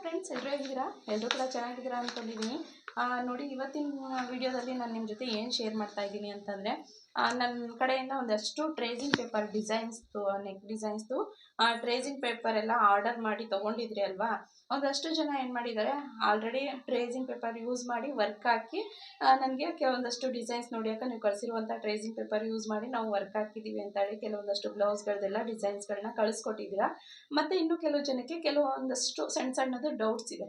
Friends, ಎಲ್ಲರೂ ಹೇಗಿದ್ದೀರಾ? ಎಲ್ಲರೂ ಕೂಡ ಚೆನ್ನಾಗಿದ್ದೀರಾ ಅಂದ್ಕೊಂಡಿದ್ದೀನಿ. ನೋಡಿ, ಇವತ್ತಿನ ವಿಡಿಯೋದಲ್ಲಿ ನಾನು ನಿಮ್ಮ ಜೊತೆ ಏನು ಶೇರ್ ಮಾಡ್ತಾ ಇದ್ದೀನಿ ಅಂತಂದರೆ, ನನ್ನ ಕಡೆಯಿಂದ ಒಂದಷ್ಟು ಟ್ರೇಸಿಂಗ್ ಪೇಪರ್ ಡಿಸೈನ್ಸ್ದು, ನೆಕ್ ಡಿಸೈನ್ಸ್ದು ಟ್ರೇಸಿಂಗ್ ಪೇಪರ್ ಎಲ್ಲ ಆರ್ಡರ್ ಮಾಡಿ ತೊಗೊಂಡಿದ್ರಿ ಅಲ್ವಾ. ಒಂದಷ್ಟು ಜನ ಏನು ಮಾಡಿದ್ದಾರೆ, ಆಲ್ರೆಡಿ ಟ್ರೇಸಿಂಗ್ ಪೇಪರ್ ಯೂಸ್ ಮಾಡಿ ವರ್ಕ್ ಹಾಕಿ ನನಗೆ ಕೆಲವೊಂದಷ್ಟು ಡಿಸೈನ್ಸ್ ನೋಡಿ, ಯಾಕೆ ನೀವು ಕಳಿಸಿರುವಂಥ ಟ್ರೇಸಿಂಗ್ ಪೇಪರ್ ಯೂಸ್ ಮಾಡಿ ನಾವು ವರ್ಕ್ ಹಾಕಿದ್ದೀವಿ ಅಂತ ಹೇಳಿ ಕೆಲವೊಂದಷ್ಟು ಬ್ಲೌಸ್ಗಳದೆಲ್ಲ ಡಿಸೈನ್ಸ್ಗಳನ್ನ ಕಳಿಸ್ಕೊಟ್ಟಿದ್ದೀರಾ. ಮತ್ತು ಇನ್ನು ಕೆಲವು ಜನಕ್ಕೆ ಕೆಲವೊಂದಷ್ಟು ಸಣ್ಣ ಸಣ್ಣದು ಡೌಟ್ಸ್ ಇದೆ.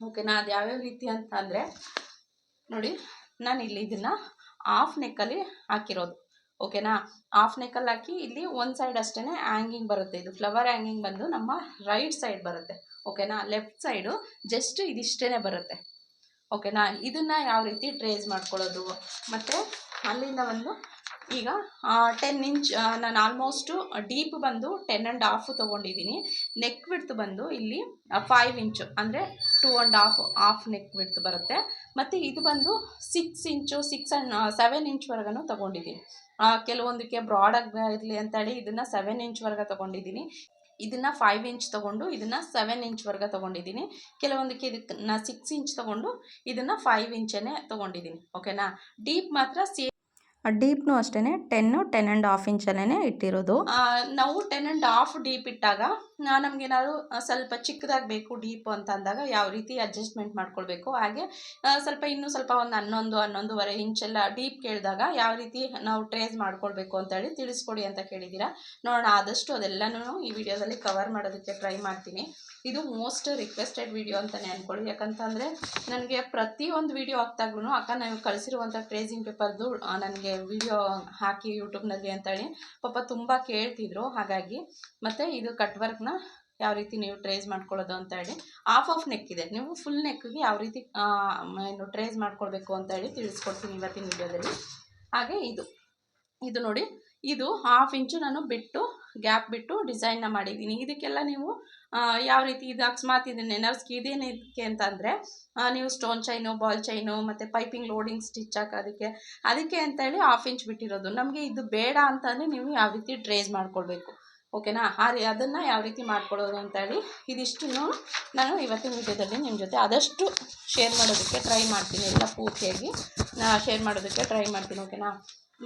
ಓಕೆನಾ? ಅದು ಯಾವ್ಯಾವ ರೀತಿ ಅಂತ ಅಂದರೆ, ನೋಡಿ, ನಾನು ಇಲ್ಲಿ ಇದನ್ನು ಹಾಫ್ ನೆಕ್ಕಲ್ಲಿ ಹಾಕಿರೋದು. ಓಕೆನಾ? ಹಾಫ್ ನೆಕ್ಕಲ್ಲಿ ಹಾಕಿ ಇಲ್ಲಿ ಒಂದು ಸೈಡ್ ಅಷ್ಟೇ ಹ್ಯಾಂಗಿಂಗ್ ಬರುತ್ತೆ. ಇದು ಫ್ಲವರ್ ಹ್ಯಾಂಗಿಂಗ್ ಬಂದು ನಮ್ಮ ರೈಟ್ ಸೈಡ್ ಬರುತ್ತೆ. ಓಕೆನಾ? ಲೆಫ್ಟ್ ಸೈಡು ಜಸ್ಟ್ ಇದಿಷ್ಟೇ ಬರುತ್ತೆ. ಓಕೆನಾ? ಇದನ್ನು ಯಾವ ರೀತಿ ಟ್ರೇಸ್ ಮಾಡ್ಕೊಳ್ಳೋದು, ಮತ್ತು ಅಲ್ಲಿಂದ ಒಂದು ಈಗ 10 ಇಂಚ್ ನಾನು ಆಲ್ಮೋಸ್ಟು ಡೀಪ್ ಬಂದು 10.5 ತೊಗೊಂಡಿದ್ದೀನಿ. ನೆಕ್ ವಿಡ್ತ್ ಬಂದು ಇಲ್ಲಿ 5 ಇಂಚು ಅಂದರೆ 2.5 ಹಾಫ್ ನೆಕ್ ವಿಡ್ತ್ ಬರುತ್ತೆ. ಮತ್ತು ಇದು ಬಂದು 6 ಇಂಚು 6 and 7 ಇಂಚ್ವರೆಗೂ ತೊಗೊಂಡಿದ್ದೀನಿ. ಕೆಲವೊಂದಕ್ಕೆ ಬ್ರಾಡಾಗಿ ಇರಲಿ ಅಂತೇಳಿ ಇದನ್ನು 7 ಇಂಚ್ವರೆಗೆ ತೊಗೊಂಡಿದ್ದೀನಿ. ಇದನ್ನು 5 ಇಂಚ್ ತೊಗೊಂಡು ಇದನ್ನು 7 ಇಂಚ್ವರೆಗೆ ತೊಗೊಂಡಿದ್ದೀನಿ. ಕೆಲವೊಂದಕ್ಕೆ ಇದಕ್ಕೆ 6 ಇಂಚ್ ತೊಗೊಂಡು ಇದನ್ನು 5 ಇಂಚೇ ತೊಗೊಂಡಿದ್ದೀನಿ. ಓಕೆನಾ? ಡೀಪ್ ಮಾತ್ರ ಡೀಪ್ನು ಅಷ್ಟೇ 10.5 ಇಂಚಲ್ಲೇ ಇಟ್ಟಿರೋದು. ನಾವು 10.5 ಡೀಪ್ ಇಟ್ಟಾಗ ನಮಗೇನಾದ್ರು ಸ್ವಲ್ಪ ಚಿಕ್ಕದಾಗಿ ಬೇಕು ಡೀಪ್ ಅಂತ ಅಂದಾಗ ಯಾವ ರೀತಿ ಅಡ್ಜಸ್ಟ್ಮೆಂಟ್ ಮಾಡ್ಕೊಳ್ಬೇಕು, ಹಾಗೆ ಇನ್ನೂ ಸ್ವಲ್ಪ ಒಂದು 11.5 ಇಂಚೆಲ್ಲ ಡೀಪ್ ಕೇಳಿದಾಗ ಯಾವ ರೀತಿ ನಾವು ಟ್ರೇಸ್ ಮಾಡ್ಕೊಳ್ಬೇಕು ಅಂತೇಳಿ ತಿಳಿಸ್ಕೊಡಿ ಅಂತ ಕೇಳಿದ್ದೀರಾ. ನೋಡೋಣ, ಆದಷ್ಟು ಅದೆಲ್ಲನೂ ಈ ವಿಡಿಯೋದಲ್ಲಿ ಕವರ್ ಮಾಡೋದಕ್ಕೆ ಟ್ರೈ ಮಾಡ್ತೀನಿ. ಇದು ಮೋಸ್ಟ್ ರಿಕ್ವೆಸ್ಟೆಡ್ ವಿಡಿಯೋ ಅಂತಲೇ ಅಂದ್ಕೊಳ್ಳಿ. ಯಾಕಂತಂದರೆ ನನಗೆ ಪ್ರತಿಯೊಂದು ವಿಡಿಯೋ ಹಾಕ್ದಾಗ್ಲೂ ಅಕ್ಕ ನಾವು ಕಳಿಸಿರುವಂಥ ಟ್ರೇಸಿಂಗ್ ಪೇಪರ್ದು ನನಗೆ ವಿಡಿಯೋ ಹಾಕಿ ಯೂಟ್ಯೂಬ್ನಲ್ಲಿ ಅಂತೇಳಿ ಪಾಪ ತುಂಬ ಕೇಳ್ತಿದ್ರು. ಹಾಗಾಗಿ ಮತ್ತು ಇದು ಕಟ್ ವರ್ಕ್ನ ಯಾವ ರೀತಿ ನೀವು ಟ್ರೇಸ್ ಮಾಡ್ಕೊಳ್ಳೋದು ಅಂತ ಹೇಳಿ, ಹಾಫ್ ನೆಕ್ ಇದೆ, ನೀವು ಫುಲ್ ನೆಕ್ಗೆ ಯಾವ ರೀತಿ ಏನು ಟ್ರೇಸ್ ಮಾಡ್ಕೊಳ್ಬೇಕು ಅಂತ ಹೇಳಿ ತಿಳಿಸ್ಕೊಡ್ತೀನಿ ಇವತ್ತಿನ ವಿಡಿಯೋದಲ್ಲಿ. ಹಾಗೆ ಇದು ನೋಡಿ, ಇದು 1/2 ಇಂಚು ನಾನು ಗ್ಯಾಪ್ ಬಿಟ್ಟು ಡಿಸೈನ್ನ ಮಾಡಿದ್ದೀನಿ. ಇದಕ್ಕೆಲ್ಲ ನೀವು ಯಾವ ರೀತಿ ಇದು ಅಕಸ್ಮಾತ್ ಇದನ್ನೇನಾದ್ರು ಇದೇನಕ್ಕೆ ಅಂತಂದರೆ, ನೀವು ಸ್ಟೋನ್ ಚೈನು, ಬಾಲ್ ಚೈನು ಮತ್ತು ಪೈಪಿಂಗ್ ಲೋಡಿಂಗ್ ಸ್ಟಿಚ್ ಅದಕ್ಕೆ ಅಂತೇಳಿ 1/2 ಇಂಚ್ ಬಿಟ್ಟಿರೋದು. ನಮಗೆ ಇದು ಬೇಡ ಅಂತಂದರೆ ನೀವು ಯಾವ ರೀತಿ ಟ್ರೇಸ್ ಮಾಡ್ಕೊಳ್ಬೇಕು. ಓಕೆನಾ? ಅದನ್ನು ಯಾವ ರೀತಿ ಮಾಡ್ಕೊಳ್ಳೋದು ಅಂತೇಳಿ ಇದಿಷ್ಟನ್ನು ನಾನು ಇವತ್ತಿನ ವಿಡಿಯೋದಲ್ಲಿ ನಿಮ್ಮ ಜೊತೆ ಆದಷ್ಟು ಶೇರ್ ಮಾಡೋದಕ್ಕೆ ಟ್ರೈ ಮಾಡ್ತೀನಿ. ಎಲ್ಲ ಪೂರ್ತಿಯಾಗಿ ಶೇರ್ ಮಾಡೋದಕ್ಕೆ ಟ್ರೈ ಮಾಡ್ತೀನಿ. ಓಕೆನಾ?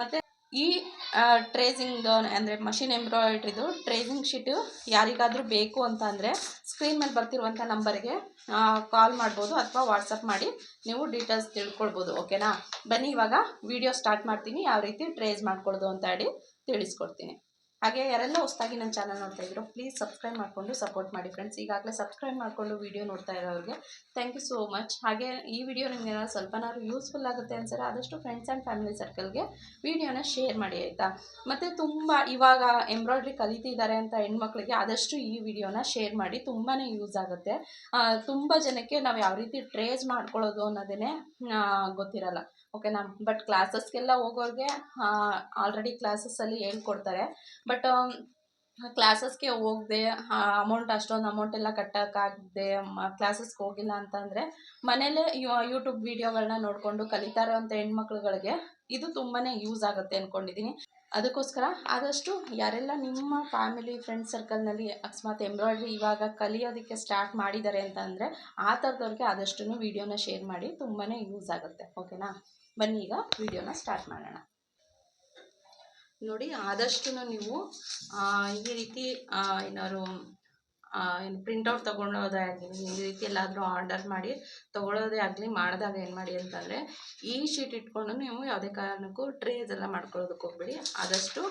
ಮತ್ತು ಈ ಟ್ರೇಸಿಂಗ್ ಅಂದರೆ ಮಷಿನ್ ಎಂಬ್ರಾಯ್ಡ್ರಿದು ಟ್ರೇಸಿಂಗ್ ಶೀಟು ಯಾರಿಗಾದರೂ ಬೇಕು ಅಂತ ಅಂದರೆ ಸ್ಕ್ರೀನ್ ಮೇಲೆ ಬರ್ತಿರುವಂಥ ನಂಬರ್ಗೆ ಕಾಲ್ ಮಾಡ್ಬೋದು ಅಥವಾ ವಾಟ್ಸಪ್ ಮಾಡಿ ನೀವು ಡೀಟೇಲ್ಸ್ ತಿಳ್ಕೊಳ್ಬೋದು. ಓಕೆನಾ? ಬನ್ನಿ, ಇವಾಗ ವಿಡಿಯೋ ಸ್ಟಾರ್ಟ್ ಮಾಡ್ತೀನಿ. ಯಾವ ರೀತಿ ಟ್ರೇಸ್ ಮಾಡ್ಕೊಳ್ಳೋದು ಅಂತ ಹೇಳಿ ತಿಳಿಸ್ಕೊಡ್ತೀನಿ. ಹಾಗೆ ಯಾರೆಲ್ಲ ಹೊಸದಾಗಿ ನನ್ನ ಚಾನಲ್ ನೋಡ್ತಾ ಇದ್ರು, ಪ್ಲೀಸ್ ಸಬ್ಸ್ಕ್ರೈಬ್ ಮಾಡಿಕೊಂಡು ಸಪೋರ್ಟ್ ಮಾಡಿ ಫ್ರೆಂಡ್ಸ್. ಈಗಾಗಲೇ ಸಬ್ಸ್ಕ್ರೈಬ್ ಮಾಡಿಕೊಂಡು ವಿಡಿಯೋ ನೋಡ್ತಾ ಇರೋರಿಗೆ ಥ್ಯಾಂಕ್ ಯು ಸೋ ಮಚ್. ಹಾಗೆ ಈ ವಿಡಿಯೋ ನಿಮ್ಗೆ ಏನಾದ್ರು ಸ್ವಲ್ಪನಾದ್ರು ಯೂಸ್ಫುಲ್ ಆಗುತ್ತೆ ಅನ್ಸರೆ ಆದಷ್ಟು ಫ್ರೆಂಡ್ಸ್ ಆ್ಯಂಡ್ ಫ್ಯಾಮಿಲಿ ಸರ್ಕಲ್ಗೆ ವಿಡಿಯೋನ ಶೇರ್ ಮಾಡಿ, ಆಯಿತಾ? ಮತ್ತು ತುಂಬ ಇವಾಗ ಎಂಬ್ರಾಯ್ಡ್ರಿ ಕಲಿತಿದ್ದಾರೆ ಅಂತ ಹೆಣ್ಮಕ್ಳಿಗೆ ಆದಷ್ಟು ಈ ವಿಡಿಯೋನ ಶೇರ್ ಮಾಡಿ, ತುಂಬಾ ಯೂಸ್ ಆಗುತ್ತೆ. ತುಂಬ ಜನಕ್ಕೆ ನಾವು ಯಾವ ರೀತಿ ಟ್ರೇಸ್ ಮಾಡ್ಕೊಳ್ಳೋದು ಅನ್ನೋದೇ ಗೊತ್ತಿರಲ್ಲ. ಓಕೆನಾ? ಬಟ್ ಕ್ಲಾಸಸ್ಗೆಲ್ಲ ಹೋಗೋರಿಗೆ ಆಲ್ರೆಡಿ ಕ್ಲಾಸಸ್ಸಲ್ಲಿ ಹೇಳ್ಕೊಡ್ತಾರೆ. ಬಟ್ ಕ್ಲಾಸಸ್ಗೆ ಹೋಗದೆ ಅಷ್ಟೊಂದು ಅಮೌಂಟ್ ಎಲ್ಲ ಕಟ್ಟೋಕ್ಕಾಗದೆ ಕ್ಲಾಸಸ್ಗೆ ಹೋಗಿಲ್ಲ ಅಂತಂದರೆ ಮನೇಲೇ ಯೂಟ್ಯೂಬ್ ವೀಡಿಯೋಗಳನ್ನ ನೋಡಿಕೊಂಡು ಕಲಿತಾ ಇರೋವಂಥ ಹೆಣ್ಮಕ್ಳುಗಳಿಗೆ ಇದು ತುಂಬಾ ಯೂಸ್ ಆಗುತ್ತೆ ಅಂದ್ಕೊಂಡಿದ್ದೀನಿ. ಅದಕ್ಕೋಸ್ಕರ ಆದಷ್ಟು ಯಾರೆಲ್ಲ ನಿಮ್ಮ ಫ್ಯಾಮಿಲಿ ಫ್ರೆಂಡ್ಸ್ ಸರ್ಕಲ್ನಲ್ಲಿ ಅಕಸ್ಮಾತ್ ಎಂಬ್ರಾಯ್ಡ್ರಿ ಇವಾಗ ಕಲಿಯೋದಕ್ಕೆ ಸ್ಟಾರ್ಟ್ ಮಾಡಿದ್ದಾರೆ ಅಂತ ಅಂದರೆ ಆ ಥರದವ್ರಿಗೆ ಆದಷ್ಟು ವೀಡಿಯೋನ ಶೇರ್ ಮಾಡಿ, ತುಂಬಾ ಯೂಸ್ ಆಗುತ್ತೆ. ಓಕೆನಾ? ಬನ್ನಿ, ಈಗ ವಿಡಿಯೋನ ಸ್ಟಾರ್ಟ್ ಮಾಡೋಣ. ನೋಡಿ, ಆದಷ್ಟು ನೀವು ಈ ರೀತಿ ಏನಾದ್ರು ಪ್ರಿಂಟೌಟ್ ತೊಗೊಳೋದೇ ಆಗಲಿ, ಈ ರೀತಿ ಎಲ್ಲಾದರೂ ಆರ್ಡರ್ ಮಾಡಿ ತೊಗೊಳೋದೇ ಆಗಲಿ ಮಾಡಿದಾಗ ಏನು ಮಾಡಿ ಅಂತಂದರೆ, ಈ ಶೀಟ್ ಇಟ್ಕೊಂಡು ನೀವು ಯಾವುದೇ ಕಾರಣಕ್ಕೂ ಟ್ರೇಸ್ ಎಲ್ಲ ಮಾಡ್ಕೊಳ್ಳೋದಕ್ಕೆ ಹೋಗ್ಬೇಡಿ. ಆದಷ್ಟು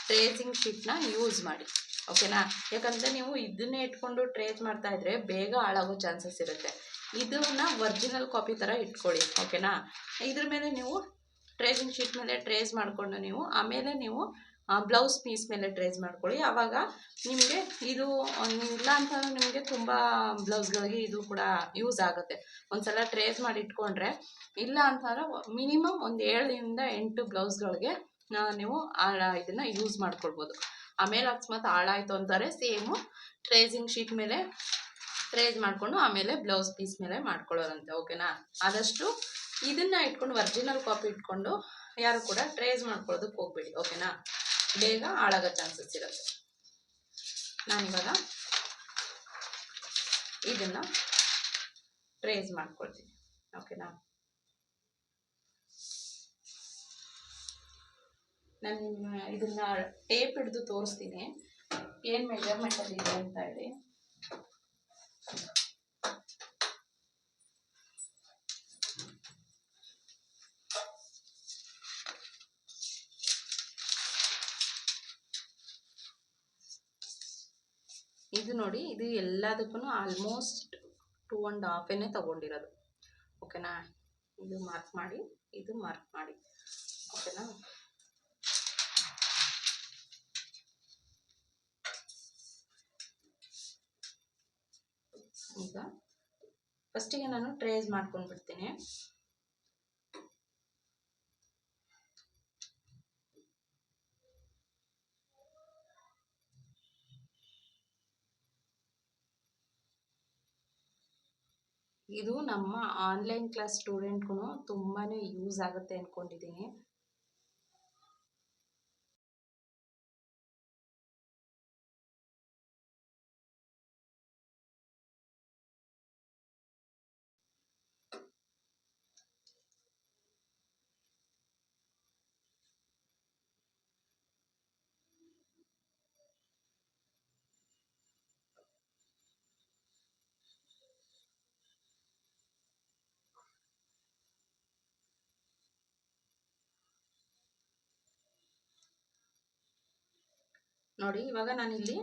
ಟ್ರೇಸಿಂಗ್ ಶೀಟ್ನ ಯೂಸ್ ಮಾಡಿ. ಓಕೆನಾ? ಯಾಕಂದರೆ ನೀವು ಇದನ್ನೇ ಇಟ್ಕೊಂಡು ಟ್ರೇಸ್ ಮಾಡ್ತಾಯಿದ್ರೆ ಬೇಗ ಹಾಳಾಗೋ ಚಾನ್ಸಸ್ ಇರುತ್ತೆ. ಇದನ್ನು ಒರಿಜಿನಲ್ ಕಾಪಿ ಥರ ಇಟ್ಕೊಳ್ಳಿ. ಓಕೆನಾ? ಇದ್ರ ಮೇಲೆ ನೀವು ಟ್ರೇಸಿಂಗ್ ಶೀಟ್ ಮೇಲೆ ಟ್ರೇಸ್ ಮಾಡಿಕೊಂಡು ಆಮೇಲೆ ನೀವು ಬ್ಲೌಸ್ ಪೀಸ್ ಮೇಲೆ ಟ್ರೇಸ್ ಮಾಡ್ಕೊಳ್ಳಿ. ಆವಾಗ ನಿಮಗೆ ಇದು ಇಲ್ಲ ಅಂತಂದ್ರೆ ನಿಮಗೆ ತುಂಬ ಬ್ಲೌಸ್ಗಳಿಗೆ ಇದು ಕೂಡ ಯೂಸ್ ಆಗುತ್ತೆ. ಒಂದು ಸಲ ಟ್ರೇಸ್ ಮಾಡಿ ಇಟ್ಕೊಂಡ್ರೆ, ಇಲ್ಲ ಅಂತಂದ್ರೆ ಮಿನಿಮಮ್ ಒಂದು 7ರಿಂದ 8 ಬ್ಲೌಸ್ಗಳಿಗೆ ನೀವು ಇದನ್ನು ಯೂಸ್ ಮಾಡ್ಕೊಳ್ಬೋದು. ಆಮೇಲೆ ಅಕಸ್ಮಾತ್ ಹಾಳಾಯಿತು ಅಂತಾರೆ ಸೇಮು ಟ್ರೇಸಿಂಗ್ ಶೀಟ್ ಮೇಲೆ ಟ್ರೇಸ್ ಮಾಡಿಕೊಂಡು ಆಮೇಲೆ ಬ್ಲೌಸ್ ಪೀಸ್ ಮೇಲೆ ಮಾಡ್ಕೊಳ್ಳೋರಂತೆ. ಓಕೆನಾ? ಆದಷ್ಟು ಇದನ್ನು ಇಟ್ಕೊಂಡು ಒರಿಜಿನಲ್ ಕಾಪಿ ಇಟ್ಕೊಂಡು ಯಾರು ಕೂಡ ಟ್ರೇಸ್ ಮಾಡ್ಕೊಳ್ಳೋದಕ್ಕೆ ಹೋಗ್ಬೇಡಿ. ಓಕೆನಾ? ಬೇಗ ಹಾಳಾಗೋ ಚಾನ್ಸಸ್ ಇರುತ್ತೆ. ನಾನಿವಾಗ ಇದನ್ನು ಟ್ರೇಸ್ ಮಾಡ್ಕೊಳ್ತೀನಿ. ಓಕೆನಾ, ನಾನು ಇದನ್ನ ಟೇಪ್ ಹಿಡಿದು ತೋರಿಸ್ತೀನಿ ಏನು ಮೆಜರ್ಮೆಂಟಲ್ಲಿ ಇದೆ ಅಂತ ಹೇಳಿ. ಇದು ನೋಡಿ, ಇದು ಎಲ್ಲದಕ್ಕೂ ಆಲ್ಮೋಸ್ಟ್ 2.5 ತಗೊಂಡಿರೋದು. ಓಕೆನಾ, ಇದು ಮಾರ್ಕ್ ಮಾಡಿ, ಇದು ಮಾರ್ಕ್ ಮಾಡಿ. ಓಕೆನಾ, ಈಗ ಫಸ್ಟಿಗೆ ನಾನು ಟ್ರೇಸ್ ಮಾಡ್ಕೊಂಡು ಬಿಡ್ತೀನಿ. ಇದು ನಮ್ಮ ಆನ್ಲೈನ್ ಕ್ಲಾಸ್ ಸ್ಟೂಡೆಂಟ್ಗೂ ತುಂಬಾ ಯೂಸ್ ಆಗುತ್ತೆ ಅಂದ್ಕೊಂಡಿದ್ದೀನಿ. ನೋಡಿ, ಇವಾಗ ನಾನಿಲ್ಲಿ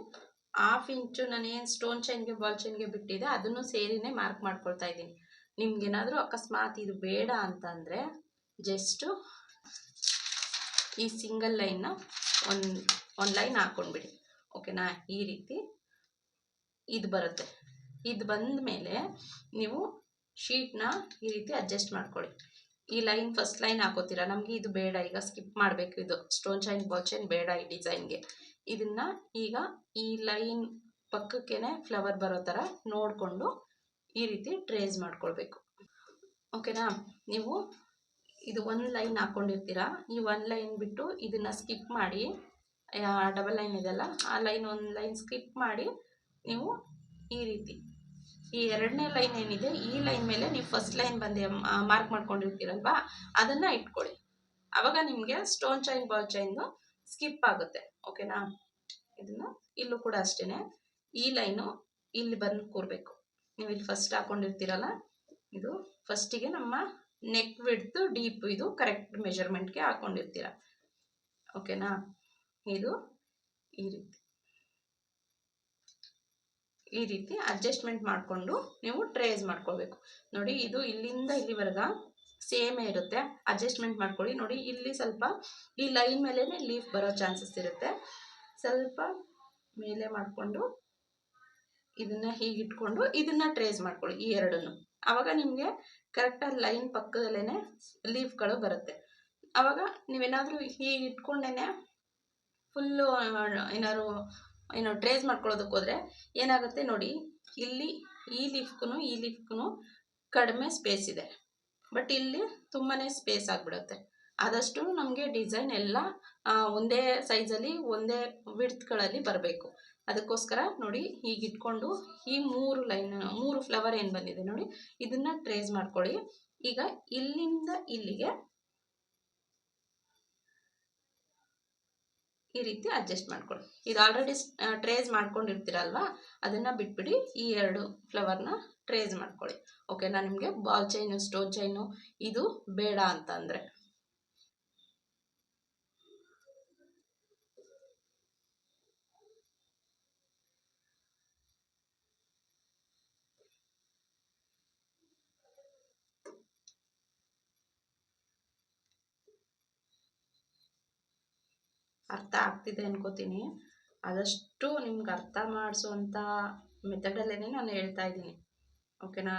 1/2 ಇಂಚು ನಾನೇನು ಸ್ಟೋನ್ ಚೈನ್ಗೆ ಬಾಲ್ ಚೈನ್ಗೆ ಬಿಟ್ಟಿದೆ ಅದನ್ನು ಸೇರಿನೇ ಮಾರ್ಕ್ ಮಾಡ್ಕೊಳ್ತಾ ಇದ್ದೀನಿ. ನಿಮ್ಗೇನಾದರೂ ಅಕಸ್ಮಾತ್ ಇದು ಬೇಡ ಅಂತಂದರೆ ಜಸ್ಟು ಈ ಸಿಂಗಲ್ ಲೈನ್ನ ಒಂದು ಲೈನ್ ಹಾಕ್ಕೊಂಡ್ಬಿಡಿ. ಓಕೆನಾ, ಈ ರೀತಿ ಇದು ಬರುತ್ತೆ. ಇದು ಬಂದ ಮೇಲೆ ನೀವು ಶೀಟ್ನ ಈ ರೀತಿ ಅಡ್ಜಸ್ಟ್ ಮಾಡ್ಕೊಳ್ಳಿ. ಈ ಲೈನ್ ಫಸ್ಟ್ ಲೈನ್ ಹಾಕೋತೀರಾ, ನಮಗೆ ಇದು ಬೇಡ, ಈಗ ಸ್ಕಿಪ್ ಮಾಡಬೇಕು, ಇದು ಸ್ಟೋನ್ ಚೈನ್ ಬಾಲ್ ಚೈನ್ ಬೇಡ ಈ ಡಿಸೈನ್ಗೆ. ಇದನ್ನ ಈಗ ಈ ಲೈನ್ ಪಕ್ಕಕ್ಕೇನೆ ಫ್ಲವರ್ ಬರೋ ಥರ ನೋಡಿಕೊಂಡು ಈ ರೀತಿ ಟ್ರೇಸ್ ಮಾಡ್ಕೊಳ್ಬೇಕು. ಓಕೆನಾ, ನೀವು ಇದು ಒಂದು ಲೈನ್ ಹಾಕ್ಕೊಂಡಿರ್ತೀರಾ, ಈ ಒಂದು ಲೈನ್ ಬಿಟ್ಟು ಇದನ್ನು ಸ್ಕಿಪ್ ಮಾಡಿ, ಡಬಲ್ ಲೈನ್ ಇದೆಲ್ಲ ಆ ಲೈನ್ ಒಂದು ಲೈನ್ ಸ್ಕಿಪ್ ಮಾಡಿ ನೀವು ಈ ರೀತಿ ಈ ಎರಡನೇ ಲೈನ್ ಏನಿದೆ ಈ ಲೈನ್ ಮೇಲೆ ನೀವು ಫಸ್ಟ್ ಲೈನ್ ಬಂದು ಮಾರ್ಕ್ ಮಾಡ್ಕೊಂಡಿರ್ತೀರಲ್ವಾ ಅದನ್ನು ಇಟ್ಕೊಳ್ಳಿ. ಆವಾಗ ನಿಮಗೆ ಸ್ಟೋನ್ ಚೈನ್ ಬಾಲ್ ಚೈನ್ದು ಸ್ಕಿಪ್ ಆಗುತ್ತೆ. ಓಕೆನಾ, ಇದನ್ನು ಇಲ್ಲೂ ಕೂಡ ಅಷ್ಟೇ ಈ ಲೈನು ಇಲ್ಲಿ ಬಂದು ಕೂರಬೇಕು. ನೀವು ಇಲ್ಲಿ ಫಸ್ಟ್ ಹಾಕ್ಕೊಂಡಿರ್ತೀರಲ್ಲ, ಇದು ಫಸ್ಟಿಗೆ ನಮ್ಮ ನೆಕ್ ವಿಡ್ತು ಡೀಪ್ ಇದು ಕರೆಕ್ಟ್ ಮೆಜರ್ಮೆಂಟ್ಗೆ ಹಾಕ್ಕೊಂಡಿರ್ತೀರ. ಓಕೆನಾ, ಇದು ಈ ರೀತಿ ಅಡ್ಜಸ್ಟ್ಮೆಂಟ್ ಮಾಡಿಕೊಂಡು ನೀವು ಟ್ರೇಸ್ ಮಾಡ್ಕೊಳ್ಬೇಕು. ನೋಡಿ, ಇದು ಇಲ್ಲಿಂದ ಇಲ್ಲಿವರೆಗೆ ಸೇಮೇ ಇರುತ್ತೆ, ಅಡ್ಜಸ್ಟ್ಮೆಂಟ್ ಮಾಡ್ಕೊಳ್ಳಿ. ನೋಡಿ, ಇಲ್ಲಿ ಸ್ವಲ್ಪ ಈ ಲೈನ್ ಮೇಲೇ ಲೀಫ್ ಬರೋ ಚಾನ್ಸಸ್ ಇರುತ್ತೆ. ಸ್ವಲ್ಪ ಮೇಲೆ ಮಾಡಿಕೊಂಡು ಇದನ್ನು ಹೀಗೆ ಇಟ್ಕೊಂಡು ಇದನ್ನು ಟ್ರೇಸ್ ಮಾಡ್ಕೊಳ್ಳಿ ಈ ಎರಡನ್ನು. ಆವಾಗ ನಿಮಗೆ ಕರೆಕ್ಟಾಗಿ ಲೈನ್ ಪಕ್ಕದಲ್ಲೇ ಲೀಫ್ಗಳು ಬರುತ್ತೆ. ಆವಾಗ ನೀವೇನಾದರೂ ಹೀಗೆ ಇಟ್ಕೊಂಡೇ ಫುಲ್ಲು ಏನೋ ಟ್ರೇಸ್ ಮಾಡ್ಕೊಳ್ಳೋದಕ್ಕೆ ಹೋದರೆ ಏನಾಗುತ್ತೆ ನೋಡಿ, ಇಲ್ಲಿ ಈ ಲೀಫ್ಗೂ ಕಡಿಮೆ ಸ್ಪೇಸ್ ಇದೆ, ಬಟ್ ಇಲ್ಲಿ ತುಂಬಾ ಸ್ಪೇಸ್ ಆಗಿಬಿಡುತ್ತೆ. ಆದಷ್ಟು ನಮಗೆ ಡಿಸೈನ್ ಎಲ್ಲ ಒಂದೇ ಸೈಜಲ್ಲಿ ಒಂದೇ ವಿಡ್ತ್ಗಳಲ್ಲಿ ಬರಬೇಕು. ಅದಕ್ಕೋಸ್ಕರ ನೋಡಿ, ಹೀಗೆ ಇಟ್ಕೊಂಡು ಈ 3 ಫ್ಲವರ್ ಏನು ಬಂದಿದೆ ನೋಡಿ, ಇದನ್ನು ಟ್ರೇಸ್ ಮಾಡ್ಕೊಳ್ಳಿ. ಈಗ ಇಲ್ಲಿಂದ ಇಲ್ಲಿಗೆ ಈ ರೀತಿ ಅಡ್ಜಸ್ಟ್ ಮಾಡ್ಕೊಳ್ಳಿ. ಇದು ಆಲ್ರೆಡಿ ಟ್ರೇಸ್ ಮಾಡ್ಕೊಂಡಿರ್ತೀರಲ್ವಾ, ಅದನ್ನು ಬಿಟ್ಬಿಡಿ, ಈ 2 ಫ್ಲವರ್ನ ಟ್ರೇಸ್ ಮಾಡ್ಕೊಳ್ಳಿ. ಓಕೆನಾ, ನಿಮಗೆ ಬಾಲ್ ಚೈನು ಸ್ಟೋನ್ ಚೈನು ಇದು ಬೇಡ ಅಂತಂದರೆ. ಅರ್ಥ ಆಗ್ತಿದೆ ಅನ್ಕೋತೀನಿ. ಆದಷ್ಟು ನಿಮ್ಗೆ ಅರ್ಥ ಮಾಡಿಸುವಂಥ ಮೆಥಡಲ್ಲೇ ನಾನು ಹೇಳ್ತಾ ಇದ್ದೀನಿ. ಓಕೆನಾ,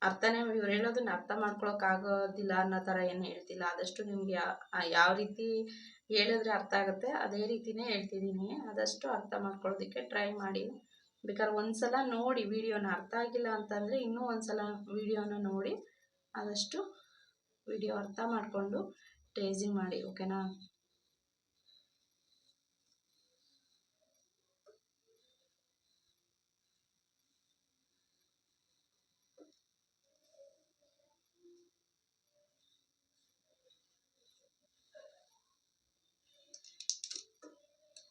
ಅರ್ಥನೇ ಇವ್ರು ಹೇಳೋದನ್ನ ಅರ್ಥ ಮಾಡ್ಕೊಳಕ್ಕಾಗೋದಿಲ್ಲ ಅನ್ನೋ ಥರ ಏನು ಹೇಳ್ತಿಲ್ಲ. ಆದಷ್ಟು ನಿಮಗೆ ಯಾವ ರೀತಿ ಹೇಳಿದ್ರೆ ಅರ್ಥ ಆಗುತ್ತೆ ಅದೇ ರೀತಿನೇ ಹೇಳ್ತಿದ್ದೀನಿ. ಆದಷ್ಟು ಅರ್ಥ ಮಾಡ್ಕೊಳ್ಳೋದಕ್ಕೆ ಟ್ರೈ ಮಾಡಿ. ಬೇಕಾದ್ರೆ ಒಂದ್ಸಲ ನೋಡಿ ವಿಡಿಯೋನ, ಅರ್ಥ ಆಗಿಲ್ಲ ಅಂತಂದರೆ ಇನ್ನೂ ಒಂದ್ಸಲ ವಿಡಿಯೋನ ನೋಡಿ ಆದಷ್ಟು ವಿಡಿಯೋ ಅರ್ಥ ಮಾಡಿಕೊಂಡು ಟ್ರೇಸಿಂಗ್ ಮಾಡಿ, ಓಕೆನಾ.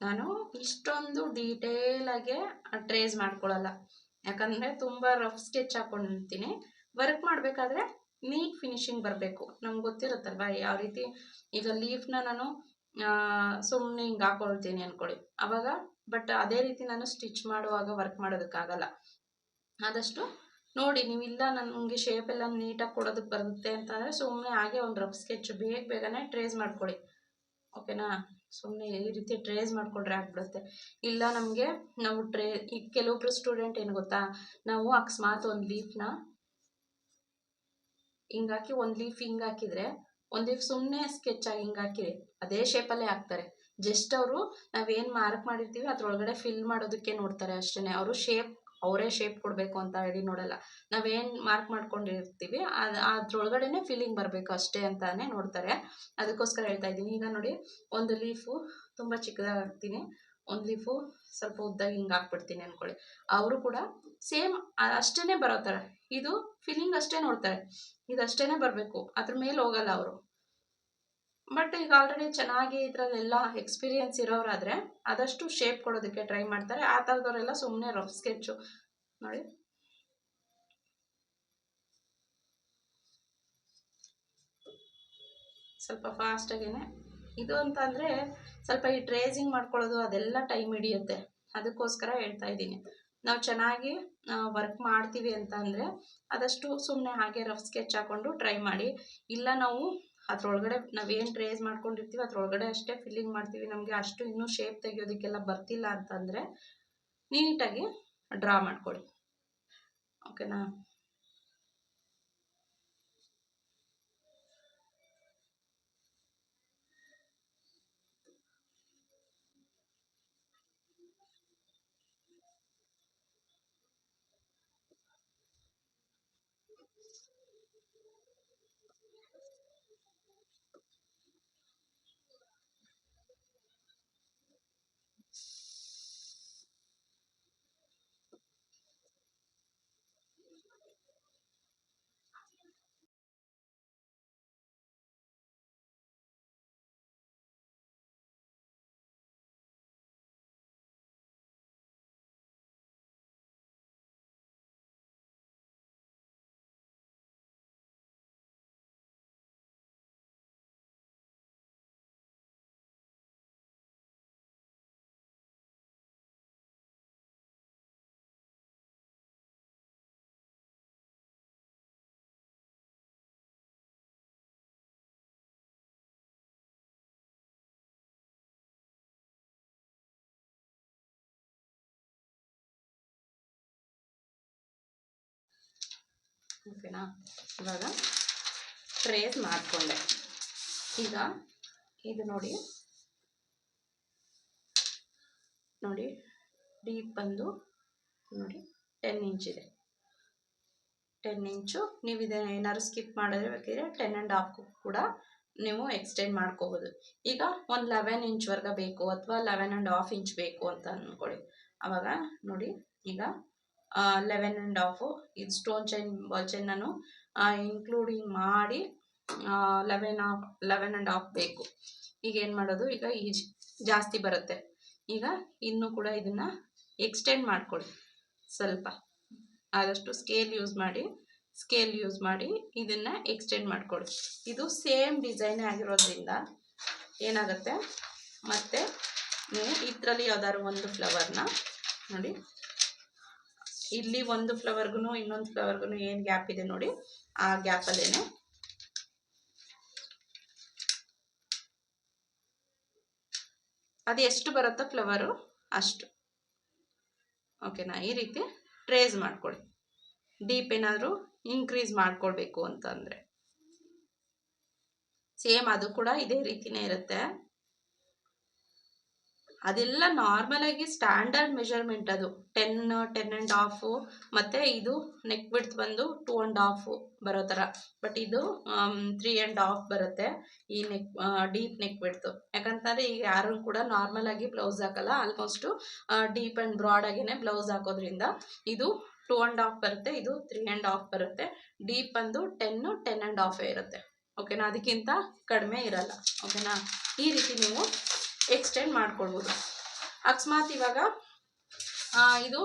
ನಾನು ಇಷ್ಟೊಂದು ಡೀಟೇಲಾಗೆ ಟ್ರೇಸ್ ಮಾಡ್ಕೊಳ್ಳಲ್ಲ, ಯಾಕಂದರೆ ತುಂಬ ರಫ್ ಸ್ಕೆಚ್ ಹಾಕ್ಕೊಂಡಿರ್ತೀನಿ. ವರ್ಕ್ ಮಾಡಬೇಕಾದ್ರೆ ನೀಟ್ ಫಿನಿಶಿಂಗ್ ಬರಬೇಕು. ನಮ್ಗೆ ಗೊತ್ತಿರುತ್ತಲ್ವ ಯಾವ ರೀತಿ. ಈಗ ಲೀಫ್ನ ನಾನು ಸುಮ್ಮನೆ ಹಿಂಗೆ ಹಾಕೊಳ್ತೀನಿ ಅಂದ್ಕೊಳ್ಳಿ ಆವಾಗ, ಬಟ್ ಅದೇ ರೀತಿ ನಾನು ಸ್ಟಿಚ್ ಮಾಡುವಾಗ ವರ್ಕ್ ಮಾಡೋದಕ್ಕಾಗಲ್ಲ. ಆದಷ್ಟು ನೋಡಿ ನೀವು, ಇಲ್ಲ ನನಗೆ ಶೇಪ್ ಎಲ್ಲ ನೀಟಾಗಿ ಕೊಡೋದಕ್ಕೆ ಬರುತ್ತೆ ಅಂತಂದರೆ ಸುಮ್ಮನೆ ಹಾಗೆ ಒಂದು ರಫ್ ಸ್ಕೆಚ್ ಬೇಗನೆ ಟ್ರೇಸ್ ಮಾಡ್ಕೊಳ್ಳಿ, ಓಕೆನಾ. ಸುಮ್ಮನೆ ಈ ರೀತಿ ಟ್ರೇಸ್ ಮಾಡಿಕೊಂಡ್ರೆ ಆಗ್ಬಿಡುತ್ತೆ. ಇಲ್ಲ ನಮಗೆ ನಾವು ಈಗ ಕೆಲವೊಬ್ರು ಸ್ಟೂಡೆಂಟ್ ಏನು ಗೊತ್ತಾ, ನಾವು ಅಕಸ್ಮಾತ್ ಒಂದು ಲೀಫ್ನ ಹಿಂಗಾಕಿ ಒಂದು ಲೀಫ್ ಹಿಂಗೆ ಹಾಕಿದರೆ, ಒಂದು ಲೀಫ್ ಸುಮ್ಮನೆ ಸ್ಕೆಚ್ ಆಗಿ ಹಿಂಗೆ ಹಾಕಿರಿ ಅದೇ ಶೇಪಲ್ಲೇ ಹಾಕ್ತಾರೆ. ಜಸ್ಟ್ ಅವರು ನಾವೇನು ಮಾರ್ಕ್ ಮಾಡಿರ್ತೀವಿ ಅದ್ರೊಳಗಡೆ ಫಿಲ್ ಮಾಡೋದಕ್ಕೆ ನೋಡ್ತಾರೆ ಅಷ್ಟೇ. ಅವರು ಅವರೇ ಶೇಪ್ ಕೊಡಬೇಕು ಅಂತ ಹೇಳಿ ನೋಡಲ್ಲ. ನಾವೇನು ಮಾರ್ಕ್ ಮಾಡ್ಕೊಂಡಿರ್ತೀವಿ ಅದ್ರೊಳಗಡೆನೆ ಫೀಲಿಂಗ್ ಬರಬೇಕು ಅಷ್ಟೇ ಅಂತಾನೆ ನೋಡ್ತಾರೆ. ಅದಕ್ಕೋಸ್ಕರ ಹೇಳ್ತಾ ಇದ್ದೀನಿ. ಈಗ ನೋಡಿ, ಒಂದು ಲೀಫು ತುಂಬ ಚಿಕ್ಕದಾಗಿ ಹಾಕ್ತೀನಿ, ಒಂದು ಲೀಫು ಸ್ವಲ್ಪ ಉದ್ದಾಗಿ ಹಿಂಗೆ ಹಾಕ್ಬಿಡ್ತೀನಿ ಅಂದ್ಕೊಳ್ಳಿ. ಅವರು ಕೂಡ ಸೇಮ್ ಅಷ್ಟೇ ಬರೋ ಥರ ಇದು ಫೀಲಿಂಗ್ ಅಷ್ಟೇ ನೋಡ್ತಾರೆ, ಇದಷ್ಟೇ ಬರಬೇಕು, ಅದ್ರ ಮೇಲೆ ಹೋಗಲ್ಲ ಅವರು. ಬಟ್ ಈಗ ಆಲ್ರೆಡಿ ಚೆನ್ನಾಗಿ ಇದರಲ್ಲೆಲ್ಲ ಎಕ್ಸ್ಪೀರಿಯನ್ಸ್ ಇರೋರಾದರೆ ಆದಷ್ಟು ಶೇಪ್ ಕೊಡೋದಕ್ಕೆ ಟ್ರೈ ಮಾಡ್ತಾರೆ. ಆ ಥರದವರೆಲ್ಲ ಸುಮ್ಮನೆ ರಫ್ ಸ್ಕೆಚ್ಚು ನೋಡಿ. ಸ್ವಲ್ಪ ಫಾಸ್ಟಾಗೇನೆ ಇದು ಅಂತಂದರೆ ಸ್ವಲ್ಪ ಈ ಟ್ರೇಸಿಂಗ್ ಮಾಡ್ಕೊಳ್ಳೋದು ಅದೆಲ್ಲ ಟೈಮ್ ಹಿಡಿಯುತ್ತೆ. ಅದಕ್ಕೋಸ್ಕರ ಹೇಳ್ತಾ ಇದ್ದೀನಿ. ನಾವು ಚೆನ್ನಾಗಿ ವರ್ಕ್ ಮಾಡ್ತೀವಿ ಅಂತ ಅಂದರೆ ಆದಷ್ಟು ಸುಮ್ಮನೆ ಹಾಗೆ ರಫ್ ಸ್ಕೆಚ್ ಹಾಕ್ಕೊಂಡು ಟ್ರೈ ಮಾಡಿ. ಇಲ್ಲ ನಾವು ಅದ್ರೊಳಗಡೆ ನಾವೇನು ಟ್ರೇಸ್ ಮಾಡ್ಕೊಂಡಿರ್ತೀವಿ ಅದ್ರೊಳಗಡೆ ಅಷ್ಟೇ ಫಿಲ್ಲಿಂಗ್ ಮಾಡ್ತೀವಿ, ನಮಗೆ ಅಷ್ಟು ಇನ್ನೂ ಶೇಪ್ ತೆಗಿಯೋದಕ್ಕೆಲ್ಲ ಬರ್ತಿಲ್ಲ ಅಂತಂದರೆ ನೀಟಾಗಿ ಡ್ರಾ ಮಾಡ್ಕೊಳ್ಳಿ, ಓಕೆನಾ. ಓಕೆನಾ. ಇವಾಗ ಟ್ರೇಸ್ ಮಾಡಿಕೊಂಡೆ. ಈಗ ಇದು ನೋಡಿ ಡೀಪ್ ಬಂದು ನೋಡಿ 10 ಇಂಚಿದೆ. 10 ಇಂಚು. ನೀವು ಇದನ್ನು ಏನಾದ್ರು ಸ್ಕಿಪ್ ಮಾಡಿದ್ರೆ ಬೇಕಿದ್ರೆ 10.5 ಕೂಡ ನೀವು ಎಕ್ಸ್ಟೆಂಡ್ ಮಾಡ್ಕೋಬೋದು. ಈಗ ಒಂದು 11 ಇಂಚ್ವರೆಗೆ ಬೇಕು ಅಥವಾ 11.5 ಇಂಚ್ ಬೇಕು ಅಂತ ಅಂದ್ಕೊಳ್ಳಿ. ಆವಾಗ ನೋಡಿ, ಈಗ 11.5 ಇದು ಸ್ಟೋನ್ ಚೈನ್ ಬಾಲ್ ಚೈನ್ ನಾನು ಇನ್ಕ್ಲೂಡಿಂಗ್ ಮಾಡಿ 11.5 ಬೇಕು. ಈಗ ಏನು ಮಾಡೋದು, ಈಗ ಜಾಸ್ತಿ ಬರುತ್ತೆ. ಈಗ ಇನ್ನೂ ಕೂಡ ಇದನ್ನು ಎಕ್ಸ್ಟೆಂಡ್ ಮಾಡ್ಕೊಳ್ಳಿ. ಸ್ವಲ್ಪ ಆದಷ್ಟು ಸ್ಕೇಲ್ ಯೂಸ್ ಮಾಡಿ ಇದನ್ನು ಎಕ್ಸ್ಟೆಂಡ್ ಮಾಡ್ಕೊಳ್ಳಿ. ಇದು ಸೇಮ್ ಡಿಸೈನೇ ಆಗಿರೋದ್ರಿಂದ ಏನಾಗುತ್ತೆ, ಮತ್ತು ನೀವು ಇದರಲ್ಲಿ ಯಾವ್ದಾದ್ರು ಒಂದು ಫ್ಲವರ್ನ ನೋಡಿ, ಇಲ್ಲಿ ಒಂದು ಫ್ಲವರ್ಗೂ ಇನ್ನೊಂದು ಫ್ಲವರ್ಗೂ ಏನು ಗ್ಯಾಪ್ ಇದೆ ನೋಡಿ, ಆ ಗ್ಯಾಪಲ್ಲೇನೆ ಅದು ಎಷ್ಟು ಬರುತ್ತೋ ಫ್ಲವರು ಅಷ್ಟು, ಓಕೆನಾ. ಈ ರೀತಿ ಟ್ರೇಸ್ ಮಾಡ್ಕೊಳ್ಳಿ. ಡೀಪ್ ಏನಾದರೂ ಇನ್ಕ್ರೀಸ್ ಮಾಡ್ಕೊಳ್ಬೇಕು ಅಂತಂದರೆ ಸೇಮ್ ಅದು ಕೂಡ ಇದೇ ರೀತಿನೇ ಇರುತ್ತೆ. ಅದೆಲ್ಲ ನಾರ್ಮಲಾಗಿ ಸ್ಟ್ಯಾಂಡರ್ಡ್ ಮೆಷರ್ಮೆಂಟ್. ಅದು 10.5 ಮತ್ತು ಇದು ನೆಕ್ ವಿಡ್ತ್ ಬಂದು 2.5 ಬರೋ ಥರ. ಬಟ್ ಇದು 3.5 ಬರುತ್ತೆ ಈ ಡೀಪ್ ನೆಕ್ ವಿಡ್ತು. ಯಾಕಂತಂದರೆ ಈಗ ಯಾರು ಕೂಡ ನಾರ್ಮಲಾಗಿ ಬ್ಲೌಸ್ ಹಾಕಲ್ಲ, ಆಲ್ಮೋಸ್ಟು ಡೀಪ್ ಆ್ಯಂಡ್ ಬ್ರಾಡ್ ಆಗಿನೇ ಬ್ಲೌಸ್ ಹಾಕೋದ್ರಿಂದ ಇದು 2.5 ಬರುತ್ತೆ, ಇದು 3.5 ಬರುತ್ತೆ. ಡೀಪ್ ಬಂದು 10.5 ಇರುತ್ತೆ. ಓಕೆನಾ, ಅದಕ್ಕಿಂತ ಕಡಿಮೆ ಇರಲ್ಲ. ಓಕೆನಾ, ಈ ರೀತಿ ನೀವು ಎಕ್ಸ್ಟೆಂಡ್ ಮಾಡ್ಕೊಳ್ಬೋದು. ಅಕಸ್ಮಾತ್ ಇವಾಗ ಇದು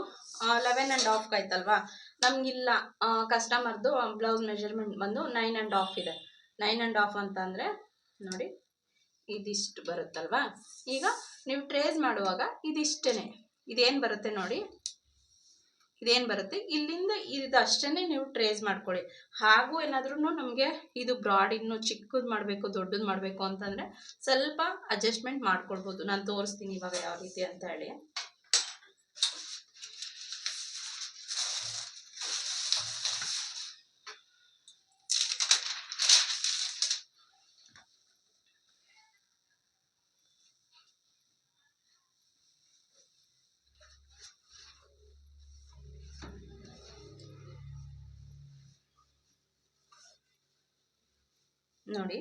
11.5 ಆಯ್ತಲ್ವಾ, ನಮಗಿಲ್ಲ ಕಸ್ಟಮರ್ದು ಬ್ಲೌಸ್ ಮೆಜರ್ಮೆಂಟ್ ಬಂದು 9.5 ಇದೆ. 9.5 ಅಂತ ಅಂದರೆ ನೋಡಿ ಇದಿಷ್ಟು ಬರುತ್ತಲ್ವಾ. ಈಗ ನೀವು ಟ್ರೇಸ್ ಮಾಡುವಾಗ ಇದಿಷ್ಟೇ, ಇದೇನು ಬರುತ್ತೆ ನೋಡಿ, ಇದೇನು ಬರುತ್ತೆ ಇಲ್ಲಿಂದ ಇದು ಅಷ್ಟೇ ನೀವು ಟ್ರೇಸ್ ಮಾಡ್ಕೊಳ್ಳಿ. ಹಾಗೂ ಏನಾದ್ರೂ ನಮಗೆ ಇದು ಬ್ರಾಡ್ ಇನ್ನೂ ಚಿಕ್ಕದು ಮಾಡಬೇಕು ದೊಡ್ಡದು ಮಾಡಬೇಕು ಅಂತಂದರೆ ಸ್ವಲ್ಪ ಅಡ್ಜಸ್ಟ್ಮೆಂಟ್ ಮಾಡ್ಕೊಳ್ಬೋದು. ನಾನು ತೋರಿಸ್ತೀನಿ ಇವಾಗ ಯಾವ ರೀತಿ ಅಂತ ಹೇಳಿ. ನೋಡಿ,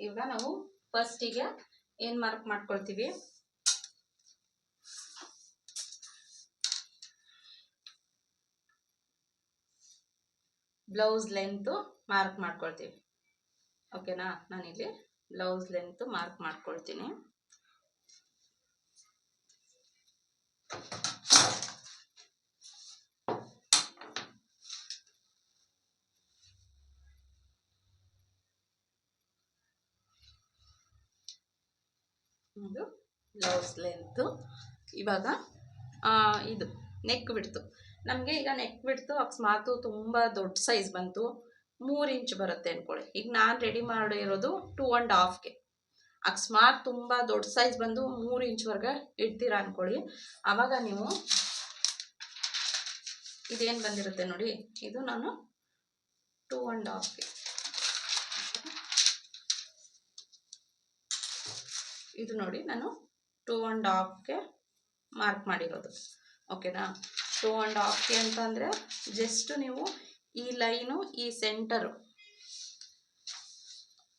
ಇವಾಗ ನಾವು ಫಸ್ಟಿಗೆ ಏನು ಮಾರ್ಕ್ ಮಾಡ್ಕೊಳ್ತೀವಿ, ಬ್ಲೌಸ್ ಲೆಂತು ಮಾರ್ಕ್ ಮಾಡ್ಕೊಳ್ತೀವಿ. ಓಕೆನಾ, ನಾನಿಲ್ಲಿ ಬ್ಲೌಸ್ ಲೆಂತು ಮಾರ್ಕ್ ಮಾಡ್ಕೊಳ್ತೀನಿ. ಇದು ಬ್ಲೌಸ್ ಲೆಂತು. ಇವಾಗ ಇದು ನೆಕ್ ಬಿಡ್ತು. ನಮಗೆ ಈಗ ನೆಕ್ ಬಿಡ್ತು ಅಕಸ್ಮಾತು ತುಂಬ ದೊಡ್ಡ ಸೈಜ್ ಬಂತು, 3 ಇಂಚ್ ಬರುತ್ತೆ ಅಂದ್ಕೊಳ್ಳಿ. ಈಗ ನಾನು ರೆಡಿ ಮಾಡಿರೋದು 2.5ಗೆ. ಅಕಸ್ಮಾತ್ ತುಂಬ ದೊಡ್ಡ ಸೈಜ್ ಬಂದು 3 ಇಂಚ್ವರೆಗೆ ಇಡ್ತೀರಾ ಅಂದ್ಕೊಳ್ಳಿ. ಆವಾಗ ನೀವು ಇದೇನು ಬಂದಿರುತ್ತೆ ನೋಡಿ, ಇದು ನಾನು 2.5ಗೆ, ಇದು ನೋಡಿ ನಾನು 2.5ಗೆ ಮಾರ್ಕ್ ಮಾಡಿರೋದು. ಓಕೆನಾ, 2.5ಗೆ ಅಂತಂದರೆ ಜಸ್ಟ್ ನೀವು ಈ ಲೈನು ಈ ಸೆಂಟರು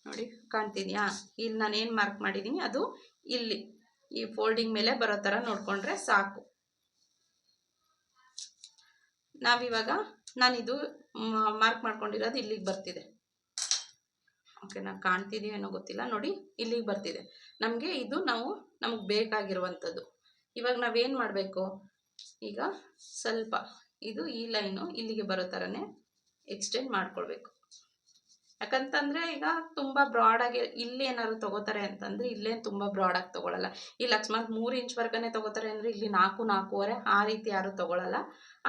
ನೋಡಿ ಕಾಣ್ತಿದ್ಯಾ, ಇಲ್ಲಿ ನಾನೇನು ಮಾರ್ಕ್ ಮಾಡಿದ್ದೀನಿ ಅದು ಇಲ್ಲಿ ಈ ಫೋಲ್ಡಿಂಗ್ ಮೇಲೆ ಬರೋ ಥರ ನೋಡಿಕೊಂಡ್ರೆ ಸಾಕು. ನಾವಿವಾಗ ನಾನಿದು ಮಾರ್ಕ್ ಮಾಡ್ಕೊಂಡಿರೋದು ಇಲ್ಲಿಗೆ ಬರ್ತಿದೆ. ಓಕೆನಾ, ಕಾಣ್ತಿದೆಯೋ ಏನೋ ಗೊತ್ತಿಲ್ಲ, ನೋಡಿ ಇಲ್ಲಿಗೆ ಬರ್ತಿದೆ. ನಮಗೆ ಇದು ನಮಗೆ ಬೇಕಾಗಿರುವಂಥದ್ದು. ಇವಾಗ ನಾವೇನು ಮಾಡಬೇಕು, ಈಗ ಸ್ವಲ್ಪ ಇದು ಈ ಲೈನು ಇಲ್ಲಿಗೆ ಬರೋ ಥರನೇ ಎಕ್ಸ್ಟೆಂಡ್ ಮಾಡ್ಕೊಳ್ಬೇಕು. ಯಾಕಂತಂದರೆ ಈಗ ತುಂಬ ಬ್ರಾಡಾಗಿ ಇಲ್ಲಿ ಏನಾದ್ರು ತೊಗೋತಾರೆ ಅಂತಂದರೆ ಇಲ್ಲೇನು ತುಂಬ ಬ್ರಾಡಾಗಿ ತೊಗೊಳ್ಳಲ್ಲ. ಇಲ್ಲಿ ಅಕಸ್ಮಾತ್ 3 ಇಂಚ್ವರೆಗೆ ತೊಗೋತಾರೆ ಅಂದರೆ ಇಲ್ಲಿ 4-4.25 ಆ ರೀತಿ ಯಾರು ತೊಗೊಳ್ಳಲ್ಲ.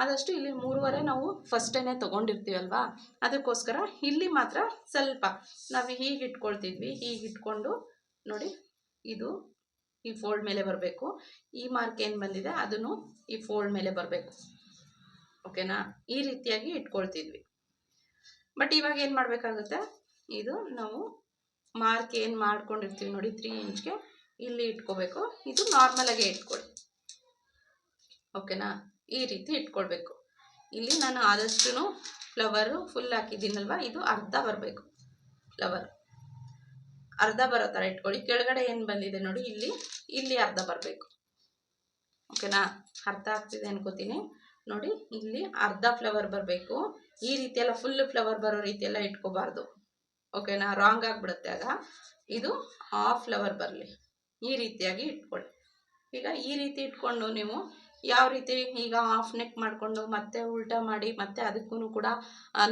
ಆದಷ್ಟು ಇಲ್ಲಿ 3.25 ನಾವು ಫಸ್ಟೇ ತೊಗೊಂಡಿರ್ತೀವಲ್ವಾ, ಅದಕ್ಕೋಸ್ಕರ ಇಲ್ಲಿ ಮಾತ್ರ ಸ್ವಲ್ಪ ನಾವು ಹೀಗೆ ಇಟ್ಕೊಳ್ತಿದ್ವಿ. ಹೀಗೆ ಇಟ್ಕೊಂಡು ನೋಡಿ ಇದು ಈ ಫೋಲ್ಡ್ ಮೇಲೆ ಬರಬೇಕು. ಈ ಮಾರ್ಕ್ ಏನು ಬಂದಿದೆ ಅದನ್ನು ಈ ಫೋಲ್ಡ್ ಮೇಲೆ ಬರಬೇಕು. ಓಕೆನಾ, ಈ ರೀತಿಯಾಗಿ ಇಟ್ಕೊಳ್ತಿದ್ವಿ. ಬಟ್ ಇವಾಗ ಏನು ಮಾಡಬೇಕಾಗುತ್ತೆ, ಇದು ನಾವು ಮಾರ್ಕ್ ಏನು ಮಾಡ್ಕೊಂಡಿರ್ತೀವಿ ನೋಡಿ 3 ಇಂಚ್ಗೆ ಇಲ್ಲಿ ಇಟ್ಕೋಬೇಕು. ಇದು ನಾರ್ಮಲಾಗೆ ಇಟ್ಕೊಳ್ಳಿ. ಓಕೆನಾ, ಈ ರೀತಿ ಇಟ್ಕೊಳ್ಬೇಕು. ಇಲ್ಲಿ ನಾನು ಆದಷ್ಟು ಫ್ಲವರು ಫುಲ್ ಹಾಕಿದ್ದೀನಲ್ವ, ಇದು ಅರ್ಧ ಬರಬೇಕು. ಫ್ಲವರ್ ಅರ್ಧ ಬರೋ ಥರ ಇಟ್ಕೊಳ್ಳಿ. ಕೆಳಗಡೆ ಏನು ಬಂದಿದೆ ನೋಡಿ ಇಲ್ಲಿ ಅರ್ಧ ಬರಬೇಕು. ಓಕೆನಾ, ಅರ್ಧ ಆಗ್ತಿದೆ ಅನ್ಕೋತೀನಿ. ನೋಡಿ ಇಲ್ಲಿ ಅರ್ಧ ಫ್ಲವರ್ ಬರಬೇಕು. ಈ ರೀತಿ ಎಲ್ಲ ಫುಲ್ ಫ್ಲವರ್ ಬರೋ ರೀತಿ ಎಲ್ಲ ಇಟ್ಕೋಬಾರ್ದು. ಓಕೆನಾ, ರಾಂಗ್ ಆಗಿಬಿಡುತ್ತೆ. ಆಗ ಇದು ಹಾಫ್ ಫ್ಲವರ್ ಬರಲಿ, ಈ ರೀತಿಯಾಗಿ ಇಟ್ಕೊಳ್ಳಿ. ಈಗ ಈ ರೀತಿ ಇಟ್ಕೊಂಡು ನೀವು ಯಾವ ರೀತಿ ಈಗ ಹಾಫ್ ನೆಕ್ ಮಾಡಿಕೊಂಡು ಮತ್ತೆ ಉಲ್ಟಾ ಮಾಡಿ ಮತ್ತೆ ಅದಕ್ಕೂ ಕೂಡ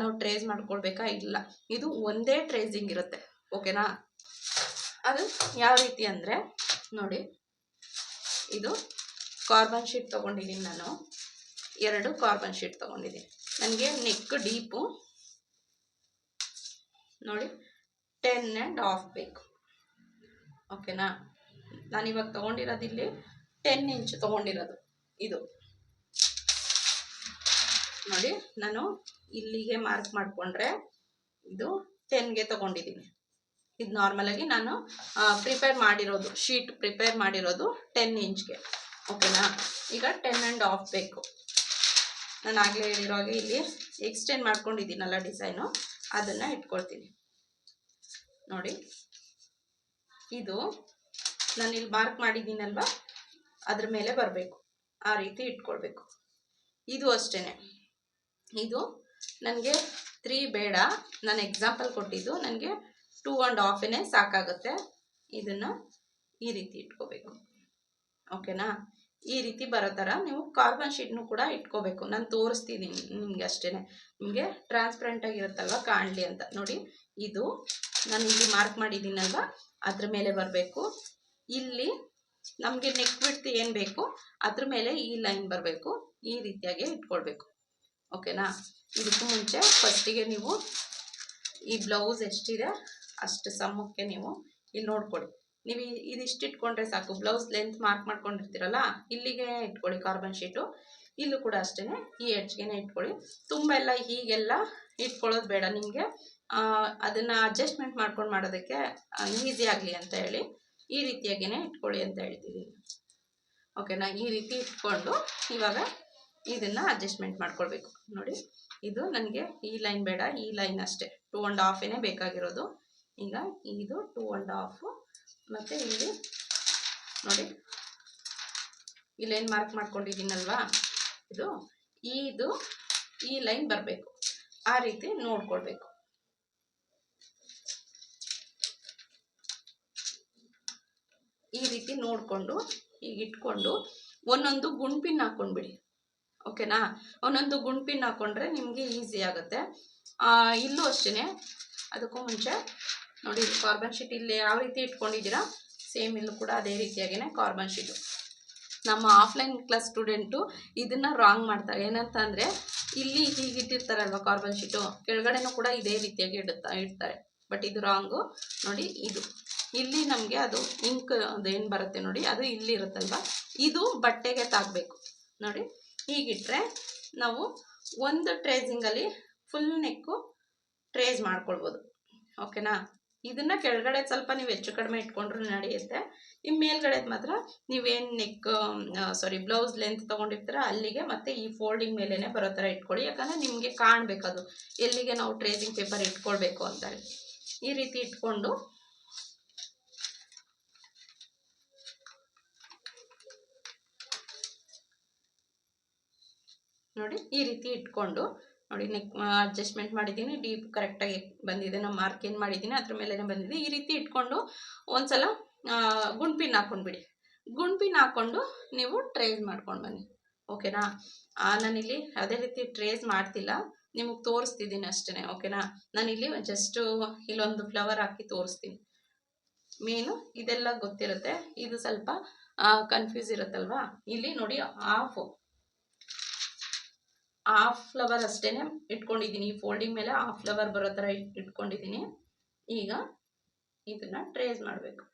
ನಾವು ಟ್ರೇಸ್ ಮಾಡ್ಕೊಳ್ಬೇಕಾ? ಇಲ್ಲ, ಇದು ಒಂದೇ ಟ್ರೇಸಿಂಗ್ ಇರುತ್ತೆ. ಓಕೆನಾ, ಅದು ಯಾವ ರೀತಿ ಅಂದರೆ ನೋಡಿ, ಇದು ಕಾರ್ಬನ್ ಶೀಟ್ ತೊಗೊಂಡಿದ್ದೀನಿ ನಾನು, 2 ಕಾರ್ಬನ್ ಶೀಟ್ ತೊಗೊಂಡಿದ್ದೀನಿ. ನನಗೆ ನೆಕ್ ಡೀಪು ನೋಡಿ 10.5 ಬೇಕು. ಓಕೆನಾ, ನಾನಿವಾಗ ತೊಗೊಂಡಿರೋದು ಇಲ್ಲಿ 10 ಇಂಚ್ ತೊಗೊಂಡಿರೋದು. ಇದು ನೋಡಿ ನಾನು ಇಲ್ಲಿಗೆ ಮಾರ್ಕ್ ಮಾಡಿಕೊಂಡ್ರೆ ಇದು 10ಗೆ ತೊಗೊಂಡಿದ್ದೀನಿ. ಇದು ನಾರ್ಮಲಾಗಿ ನಾನು ಪ್ರಿಪೇರ್ ಮಾಡಿರೋದು ಶೀಟ್ ಪ್ರಿಪೇರ್ ಮಾಡಿರೋದು 10 ಇಂಚ್ಗೆ. ಓಕೆನಾ. ಈಗ 10.5 ಬೇಕು. ನಾನು ಆಗಲೇ ಹೇಳಿರೋ ಹಾಗೆ ಇಲ್ಲಿ ಎಕ್ಸ್ಟೆಂಡ್ ಮಾಡ್ಕೊಂಡಿದ್ದೀನಲ್ಲ ಡಿಸೈನು, ಅದನ್ನು ಇಟ್ಕೊಳ್ತೀನಿ ನೋಡಿ. ಇದು ನಾನು ಇಲ್ಲಿ ಮಾರ್ಕ್ ಮಾಡಿದ್ದೀನಲ್ವ ಅದ್ರ ಮೇಲೆ ಬರಬೇಕು, ಆ ರೀತಿ ಇಟ್ಕೊಳ್ಬೇಕು. ಇದು ಅಷ್ಟೇ, ಇದು ನನಗೆ 3 ಬೇಡ, ನಾನು ಎಕ್ಸಾಂಪಲ್ ಕೊಟ್ಟಿದ್ದು ನನಗೆ 2.5 ಸಾಕಾಗುತ್ತೆ. ಇದನ್ನು ಈ ರೀತಿ ಇಟ್ಕೋಬೇಕು. ಓಕೆನಾ. ಈ ರೀತಿ ಬರೋ ಥರ ನೀವು ಕಾರ್ಬನ್ ಶೀಟ್ನು ಕೂಡ ಇಟ್ಕೋಬೇಕು. ನಾನು ತೋರಿಸ್ತಿದ್ದೀನಿ ನಿಮಗೆ ಅಷ್ಟೇ, ನಿಮಗೆ ಟ್ರಾನ್ಸ್ಪರೆಂಟ್ ಆಗಿರುತ್ತಲ್ವ ಕಾಣಲಿ ಅಂತ ನೋಡಿ. ಇದು ನಾನು ಇಲ್ಲಿ ಮಾರ್ಕ್ ಮಾಡಿದ್ದೀನಲ್ವ ಅದ್ರ ಮೇಲೆ ಬರಬೇಕು. ಇಲ್ಲಿ ನಮಗೆ ನೆಕ್ ಬಿಡ್ತು ಏನು ಬೇಕು ಅದ್ರ ಮೇಲೆ ಈ ಲೈನ್ ಬರಬೇಕು. ಈ ರೀತಿಯಾಗಿ ಇಟ್ಕೊಳ್ಬೇಕು. ಓಕೆನಾ. ಇದಕ್ಕೂ ಮುಂಚೆ ಫಸ್ಟಿಗೆ ನೀವು ಈ ಬ್ಲೌಸ್ ಎಷ್ಟಿದೆ ಅಷ್ಟು ಸಮ್ಮಕ್ಕೆ ನೀವು ಇಲ್ಲಿ ನೋಡ್ಕೊಳ್ಳಿ. ನೀವು ಇದಿಷ್ಟು ಇಟ್ಕೊಂಡ್ರೆ ಸಾಕು. ಬ್ಲೌಸ್ ಲೆಂತ್ ಮಾರ್ಕ್ ಮಾಡ್ಕೊಂಡಿರ್ತೀರಲ್ಲ ಇಲ್ಲಿಗೆ ಇಟ್ಕೊಳ್ಳಿ ಕಾರ್ಬನ್ ಶೀಟು. ಇಲ್ಲೂ ಕೂಡ ಅಷ್ಟೇ ಈ ಎಡ್ಜ್ಗೆ ಇಟ್ಕೊಳ್ಳಿ. ತುಂಬ ಎಲ್ಲ ಹೀಗೆಲ್ಲ ಇಟ್ಕೊಳ್ಳೋದು ಬೇಡ. ನಿಮಗೆ ಅದನ್ನು ಅಡ್ಜಸ್ಟ್ಮೆಂಟ್ ಮಾಡ್ಕೊಂಡು ಮಾಡೋದಕ್ಕೆ ಈಸಿ ಆಗಲಿ ಅಂತ ಹೇಳಿ ಈ ರೀತಿಯಾಗಿಯೇ ಇಟ್ಕೊಳ್ಳಿ ಅಂತ ಹೇಳ್ತಿದ್ದೀನಿ. ಓಕೆನಾ. ಈ ರೀತಿ ಇಟ್ಕೊಂಡು ಇವಾಗ ಇದನ್ನು ಅಡ್ಜಸ್ಟ್ಮೆಂಟ್ ಮಾಡ್ಕೊಳ್ಬೇಕು ನೋಡಿ. ಇದು ನನಗೆ ಈ ಲೈನ್ ಬೇಡ, ಈ ಲೈನ್ ಅಷ್ಟೇ 2.5 ಬೇಕಾಗಿರೋದು. ಈಗ ಇದು 2.5 ಮತ್ತು ಇಲ್ಲಿ ನೋಡಿ ಇಲ್ಲೇನು ಮಾರ್ಕ್ ಮಾಡ್ಕೊಂಡಿದ್ದೀನಲ್ವಾ ಇದು ಈ ಲೈನ್ ಬರಬೇಕು. ಆ ರೀತಿ ನೋಡ್ಕೊಳ್ಬೇಕು. ಈ ರೀತಿ ನೋಡಿಕೊಂಡು ಈಗ ಇಟ್ಕೊಂಡು ಒಂದೊಂದು ಗುಂಪಿನ ಹಾಕ್ಕೊಂಡ್ಬಿಡಿ. ಓಕೆನಾ. ಒಂದೊಂದು ಗುಂಪಿನ ಹಾಕ್ಕೊಂಡ್ರೆ ನಿಮಗೆ ಈಸಿ ಆಗುತ್ತೆ. ಇಲ್ಲೂ ಅಷ್ಟೇ. ಅದಕ್ಕೂ ಮುಂಚೆ ನೋಡಿ ಕಾರ್ಬನ್ ಶೀಟ್ ಇಲ್ಲಿ ಯಾವ ರೀತಿ ಇಟ್ಕೊಂಡಿದ್ದೀರಾ ಸೇಮ್ ಇಲ್ಲೂ ಕೂಡ ಅದೇ ರೀತಿಯಾಗಿಯೇ ಕಾರ್ಬನ್ ಶೀಟು. ನಮ್ಮ ಆಫ್ಲೈನ್ ಕ್ಲಾಸ್ ಸ್ಟೂಡೆಂಟು ಇದನ್ನು ರಾಂಗ್ ಮಾಡ್ತಾರೆ. ಏನಂತ ಅಂದರೆ ಇಲ್ಲಿ ಹೀಗೆ ಇಟ್ಟಿರ್ತಾರಲ್ವ ಕಾರ್ಬನ್ ಶೀಟು, ಕೆಳಗಡೆನೂ ಕೂಡ ಇದೇ ರೀತಿಯಾಗಿ ಇಡ್ತಾರೆ. ಬಟ್ ಇದು ರಾಂಗು ನೋಡಿ. ಇದು ಇಲ್ಲಿ ನಮಗೆ ಅದು ಇಂಕ್ ಅದೇನು ಬರುತ್ತೆ ನೋಡಿ, ಅದು ಇಲ್ಲಿ ಇರುತ್ತಲ್ವ, ಇದು ಬಟ್ಟೆಗೆ ತಾಗಬೇಕು ನೋಡಿ. ಹೀಗಿಟ್ರೆ ನಾವು ಒಂದು ಟ್ರೇಸಿಂಗಲ್ಲಿ ಫುಲ್ ನೆಕ್ಕು ಟ್ರೇಸ್ ಮಾಡ್ಕೊಳ್ಬೋದು. ಓಕೆನಾ. ಇದನ್ನು ಕೆಳಗಡೆ ಸ್ವಲ್ಪ ನೀವು ಹೆಚ್ಚು ಕಡಿಮೆ ಇಟ್ಕೊಂಡ್ರೂ ನಡೆಯುತ್ತೆ. ಈ ಮೇಲ್ಗಡೆ ಮಾತ್ರ ನೀವೇನು ನೆಕ್ ಬ್ಲೌಸ್ ಲೆಂತ್ ತೊಗೊಂಡಿರ್ತೀರ ಅಲ್ಲಿಗೆ ಮತ್ತು ಈ ಫೋಲ್ಡಿಂಗ್ ಮೇಲೇ ಬರೋ ಥರ ಇಟ್ಕೊಳ್ಳಿ. ಯಾಕಂದರೆ ನಿಮಗೆ ಕಾಣಬೇಕದು ಎಲ್ಲಿಗೆ ನಾವು ಟ್ರೇಸಿಂಗ್ ಪೇಪರ್ ಇಟ್ಕೊಳ್ಬೇಕು ಅಂತ ಹೇಳಿ. ಈ ರೀತಿ ಇಟ್ಕೊಂಡು ನೋಡಿ ಈ ರೀತಿ ಇಟ್ಕೊಂಡು ನೋಡಿ ನೆಕ್ ಅಡ್ಜಸ್ಟ್ಮೆಂಟ್ ಮಾಡಿದ್ದೀನಿ. ಡೀಪ್ ಕರೆಕ್ಟಾಗಿ ಬಂದಿದೆ. ನಾನು ಮಾರ್ಕ್ ಏನು ಮಾಡಿದ್ದೀನಿ ಅದ್ರ ಮೇಲೇ ಬಂದಿದೆ. ಈ ರೀತಿ ಇಟ್ಕೊಂಡು ಒಂದು ಸಲ ಗುಂಪಿನ ಹಾಕ್ಕೊಂಡ್ಬಿಡಿ. ಗುಂಪಿನ ಹಾಕ್ಕೊಂಡು ನೀವು ಟ್ರೇಸ್ ಮಾಡ್ಕೊಂಡು ಬನ್ನಿ. ಓಕೆನಾ. ನಾನಿಲ್ಲಿ ಅದೇ ರೀತಿ ಟ್ರೇಸ್ ಮಾಡ್ತಿಲ್ಲ, ನಿಮಗೆ ತೋರಿಸ್ತಿದ್ದೀನಿ ಅಷ್ಟೇ. ಓಕೆನಾ. ನಾನಿಲ್ಲಿ ಜಸ್ಟು ಇಲ್ಲೊಂದು ಫ್ಲವರ್ ಹಾಕಿ ತೋರಿಸ್ತೀನಿ. ಮೇನು ಇದೆಲ್ಲ ಗೊತ್ತಿರುತ್ತೆ, ಇದು ಸ್ವಲ್ಪ ಕನ್ಫ್ಯೂಸ್ ಇರುತ್ತಲ್ವಾ. ಇಲ್ಲಿ ನೋಡಿ ಹಾಫ್ ಫ್ಲವರ್ ಅಷ್ಟೇ ಇಟ್ಕೊಂಡಿದ್ದೀನಿ. ಈ ಫೋಲ್ಡಿಂಗ್ ಮೇಲೆ ಹಾಫ್ ಫ್ಲವರ್ ಬರೋ ಥರ ಇಟ್ಕೊಂಡಿದ್ದೀನಿ. ಈಗ ಇದನ್ನು ಟ್ರೇಸ್ ಮಾಡಬೇಕು.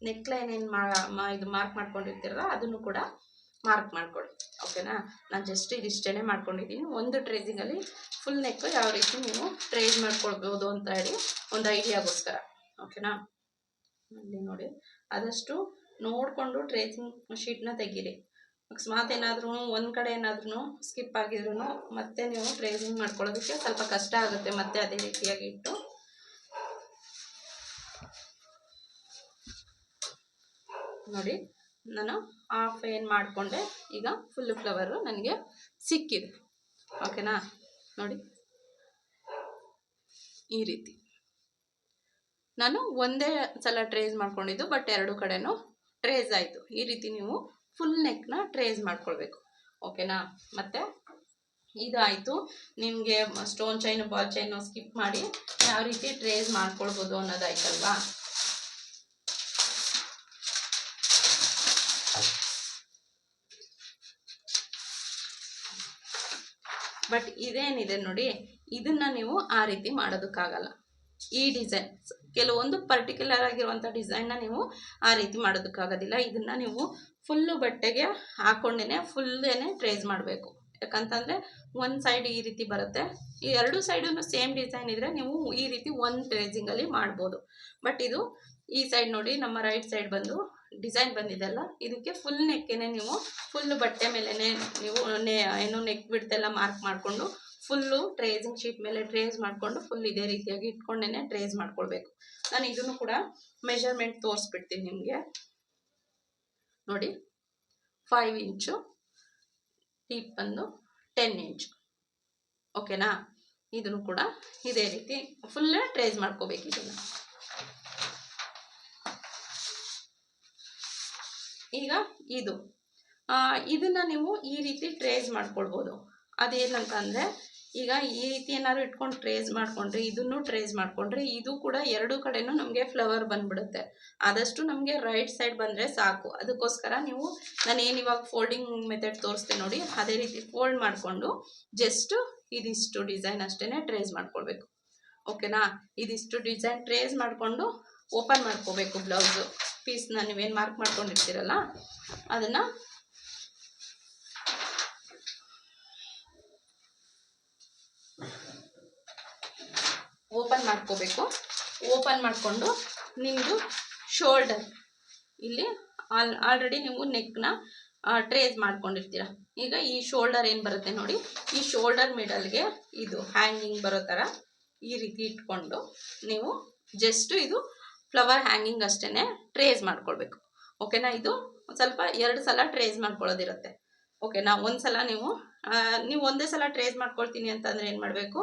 ನೆಕ್ ಲೈನ್ ಏನು ಇದು ಮಾರ್ಕ್ ಮಾಡ್ಕೊಂಡಿರ್ತೀರಲ್ಲ ಅದನ್ನು ಕೂಡ ಮಾರ್ಕ್ ಮಾಡ್ಕೊಳ್ಳಿ. ಓಕೆನಾ. ನಾನು ಜಸ್ಟ್ ಇದಿಷ್ಟೇ ಮಾಡ್ಕೊಂಡಿದ್ದೀನಿ. ಒಂದು ಟ್ರೇಸಿಂಗಲ್ಲಿ ಫುಲ್ ನೆಕ್ಕು ಯಾವ ರೀತಿ ನೀವು ಟ್ರೇಸ್ ಮಾಡ್ಕೊಳ್ಬೋದು ಅಂತ ಹೇಳಿ ಒಂದು ಐಡಿಯಾಗೋಸ್ಕರ. ಓಕೆನಾ. ಅಲ್ಲಿ ನೋಡಿ ಆದಷ್ಟು ನೋಡಿಕೊಂಡು ಟ್ರೇಸಿಂಗ್ ಶೀಟ್ನ ತೆಗೀರಿ. ಅಕಸ್ಮಾತ್ ಏನಾದ್ರೂ ಒಂದು ಕಡೆ ಏನಾದ್ರೂ ಸ್ಕಿಪ್ ಆಗಿದ್ರೂ ಮತ್ತೆ ನೀವು ಟ್ರೇಸಿಂಗ್ ಮಾಡ್ಕೊಳ್ಳೋದಕ್ಕೆ ಸ್ವಲ್ಪ ಕಷ್ಟ ಆಗುತ್ತೆ. ಮತ್ತೆ ಅದೇ ರೀತಿಯಾಗಿ ಇಟ್ಟು ನೋಡಿ ನಾನು ಹಾಫ್ ಏನು ಮಾಡಿಕೊಂಡೆ, ಈಗ ಫುಲ್ ಫ್ಲವರು ನನಗೆ ಸಿಕ್ಕಿದೆ. ಓಕೆನಾ. ನೋಡಿ ಈ ರೀತಿ ನಾನು ಒಂದೇ ಸಲ ಟ್ರೇಸ್ ಮಾಡ್ಕೊಂಡಿದ್ದು, ಬಟ್ ಎರಡು ಕಡೆನೂ ಟ್ರೇಸ್ ಆಯಿತು. ಈ ರೀತಿ ನೀವು ಫುಲ್ ನೆಕ್ನ ಟ್ರೇಸ್ ಮಾಡ್ಕೊಳ್ಬೇಕು. ಓಕೆನಾ? ಮತ್ತು ಇದಾಯಿತು ನಿಮಗೆ stone chain ball chain skip ಮಾಡಿ ಯಾವ ರೀತಿ ಟ್ರೇಸ್ ಮಾಡ್ಕೊಳ್ಬೋದು ಅನ್ನೋದಾಯ್ತಲ್ವಾ. ಬಟ್ ಇದೇನಿದೆ ನೋಡಿ, ಇದನ್ನ ನೀವು ಆ ರೀತಿ ಮಾಡೋದಕ್ಕಾಗಲ್ಲ. ಈ ಡಿಸೈನ್ ಕೆಲವೊಂದು ಪರ್ಟಿಕ್ಯುಲರ್ ಆಗಿರುವಂಥ ಡಿಸೈನ್ನ ನೀವು ಆ ರೀತಿ ಮಾಡೋದಕ್ಕಾಗೋದಿಲ್ಲ. ಇದನ್ನ ನೀವು ಫುಲ್ಲು ಬಟ್ಟೆಗೆ ಹಾಕೊಂಡೇ ಫುಲ್ಲೇನೆ ಟ್ರೇಸ್ ಮಾಡಬೇಕು. ಯಾಕಂತಂದರೆ ಒಂದು ಸೈಡ್ ಈ ರೀತಿ ಬರುತ್ತೆ, ಈ ಎರಡು ಸೈಡೂ ಸೇಮ್ ಡಿಸೈನ್ ಇದ್ದರೆ ನೀವು ಈ ರೀತಿ ಒಂದು ಟ್ರೇಸಿಂಗಲ್ಲಿ ಮಾಡ್ಬೋದು. ಬಟ್ ಇದು ಈ ಸೈಡ್ ನೋಡಿ, ನಮ್ಮ ರೈಟ್ ಸೈಡ್ ಬಂದು ಡಿಸೈನ್ ಬಂದಿದೆಲ್ಲ, ಇದಕ್ಕೆ ಫುಲ್ ನೆಕ್ಕೇನೆ ನೀವು ಫುಲ್ಲು ಬಟ್ಟೆ ಮೇಲೇ ನೀವು ಏನು ನೆಕ್ ಬಿಡ್ತೆಲ್ಲ ಮಾರ್ಕ್ ಮಾಡಿಕೊಂಡು ಫುಲ್ಲು ಟ್ರೇಸಿಂಗ್ ಶೀಟ್ ಮೇಲೆ ಟ್ರೇಸ್ ಮಾಡಿಕೊಂಡು ಫುಲ್ ಇದೇ ರೀತಿಯಾಗಿ ಇಟ್ಕೊಂಡೇ ಟ್ರೇಸ್ ಮಾಡ್ಕೊಳ್ಬೇಕು. ನಾನು ಇದನ್ನು ಕೂಡ ಮೆಷರ್ಮೆಂಟ್ ತೋರಿಸ್ಬಿಡ್ತೀನಿ ನಿಮಗೆ ನೋಡಿ. 5 ಇಂಚು, ಡೀಪ್ ಬಂದು 10 ಇಂಚು. ಓಕೆನಾ? ಇದನ್ನು ಕೂಡ ಇದೇ ರೀತಿ ಫುಲ್ ಟ್ರೇಸ್ ಮಾಡ್ಕೋಬೇಕು. ಇದನ್ನು ಈಗ ಇದನ್ನ ನೀವು ಈ ರೀತಿ ಟ್ರೇಸ್ ಮಾಡ್ಕೊಳ್ಬೋದು. ಅದೇನಂತಂದರೆ, ಈಗ ಈ ರೀತಿ ಏನಾದ್ರು ಇಟ್ಕೊಂಡು ಟ್ರೇಸ್ ಮಾಡ್ಕೊಂಡ್ರೆ, ಇದನ್ನು ಟ್ರೇಸ್ ಮಾಡ್ಕೊಂಡ್ರೆ, ಇದು ಕೂಡ ಎರಡು ಕಡೆನೂ ನಮಗೆ ಫ್ಲವರ್ ಬಂದ್ಬಿಡುತ್ತೆ. ಆದಷ್ಟು ನಮಗೆ ರೈಟ್ ಸೈಡ್ ಬಂದರೆ ಸಾಕು. ಅದಕ್ಕೋಸ್ಕರ ನೀವು ನಾನೇನು ಇವಾಗ ಫೋಲ್ಡಿಂಗ್ ಮೆಥಡ್ ತೋರಿಸ್ತೆ ನೋಡಿ, ಅದೇ ರೀತಿ ಫೋಲ್ಡ್ ಮಾಡಿಕೊಂಡು ಜಸ್ಟ್ ಇದಿಷ್ಟು ಡಿಸೈನ್ ಅಷ್ಟೇ ಟ್ರೇಸ್ ಮಾಡ್ಕೊಳ್ಬೇಕು. ಓಕೆನಾ? ಇದಿಷ್ಟು ಡಿಸೈನ್ ಟ್ರೇಸ್ ಮಾಡಿಕೊಂಡು ಓಪನ್ ಮಾಡ್ಕೋಬೇಕು. ಬ್ಲೌಸು ಪೀಸ್ನ ನೀವೇನು ಮಾರ್ಕ್ ಮಾಡ್ಕೊಂಡಿರ್ತೀರಲ್ಲ ಅದನ್ನು ಓಪನ್ ಮಾಡ್ಕೋಬೇಕು. ಓಪನ್ ಮಾಡಿಕೊಂಡು ನಿಮ್ಮದು ಶೋಲ್ಡರ್ ಇಲ್ಲಿ ಆಲ್ರೆಡಿ ನೀವು ನೆಕ್ನ ಟ್ರೇಸ್ ಮಾಡ್ಕೊಂಡಿರ್ತೀರ. ಈಗ ಈ ಶೋಲ್ಡರ್ ಏನು ಬರುತ್ತೆ ನೋಡಿ, ಈ ಶೋಲ್ಡರ್ ಮಿಡಲ್ಗೆ ಇದು ಹ್ಯಾಂಗಿಂಗ್ ಬರೋ ಥರ ಈ ರೀತಿ ಇಟ್ಕೊಂಡು ನೀವು ಜಸ್ಟ್ ಇದು ಫ್ಲವರ್ ಹ್ಯಾಂಗಿಂಗ್ ಅಷ್ಟೇ ಟ್ರೇಸ್ ಮಾಡ್ಕೊಳ್ಬೇಕು. ಓಕೆನಾ? ಇದು ಸ್ವಲ್ಪ 2 ಸಲ ಟ್ರೇಸ್ ಮಾಡ್ಕೊಳ್ಳೋದಿರುತ್ತೆ. ಓಕೆನಾ? ಒಂದು ಸಲ ನೀವು ಒಂದೇ ಸಲ ಟ್ರೇಸ್ ಮಾಡ್ಕೊಳ್ತೀನಿ ಅಂತಂದರೆ ಏನು ಮಾಡಬೇಕು,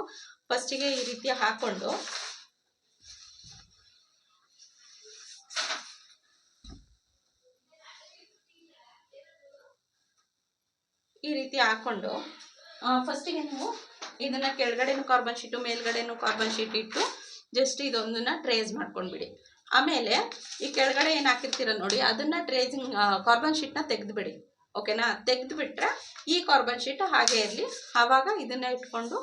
ಫಸ್ಟಿಗೆ ಈ ರೀತಿ ಹಾಕ್ಕೊಂಡು ಫಸ್ಟಿಗೆ ನೀವು ಇದನ್ನು ಕೆಳಗಡೆನೂ ಕಾರ್ಬನ್ ಶೀಟು ಮೇಲ್ಗಡೆನೂ ಕಾರ್ಬನ್ ಶೀಟ್ ಇಟ್ಟು ಜಸ್ಟ್ ಇದೊಂದನ್ನು ಟ್ರೇಸ್ ಮಾಡ್ಕೊಂಡ್ಬಿಡಿ. ಆಮೇಲೆ ಈ ಕೆಳಗಡೆ ಏನು ಹಾಕಿರ್ತೀರ ನೋಡಿ, ಅದನ್ನು ಟ್ರೇಸಿಂಗ್ ಕಾರ್ಬನ್ ಶೀಟ್ನ ತೆಗೆದುಬಿಡಿ. ಓಕೆನಾ? ತೆಗೆದುಬಿಟ್ರೆ ಈ ಕಾರ್ಬನ್ ಶೀಟ್ ಹಾಗೆ ಇರಲಿ. ಆವಾಗ ಇದನ್ನು ಇಟ್ಕೊಂಡು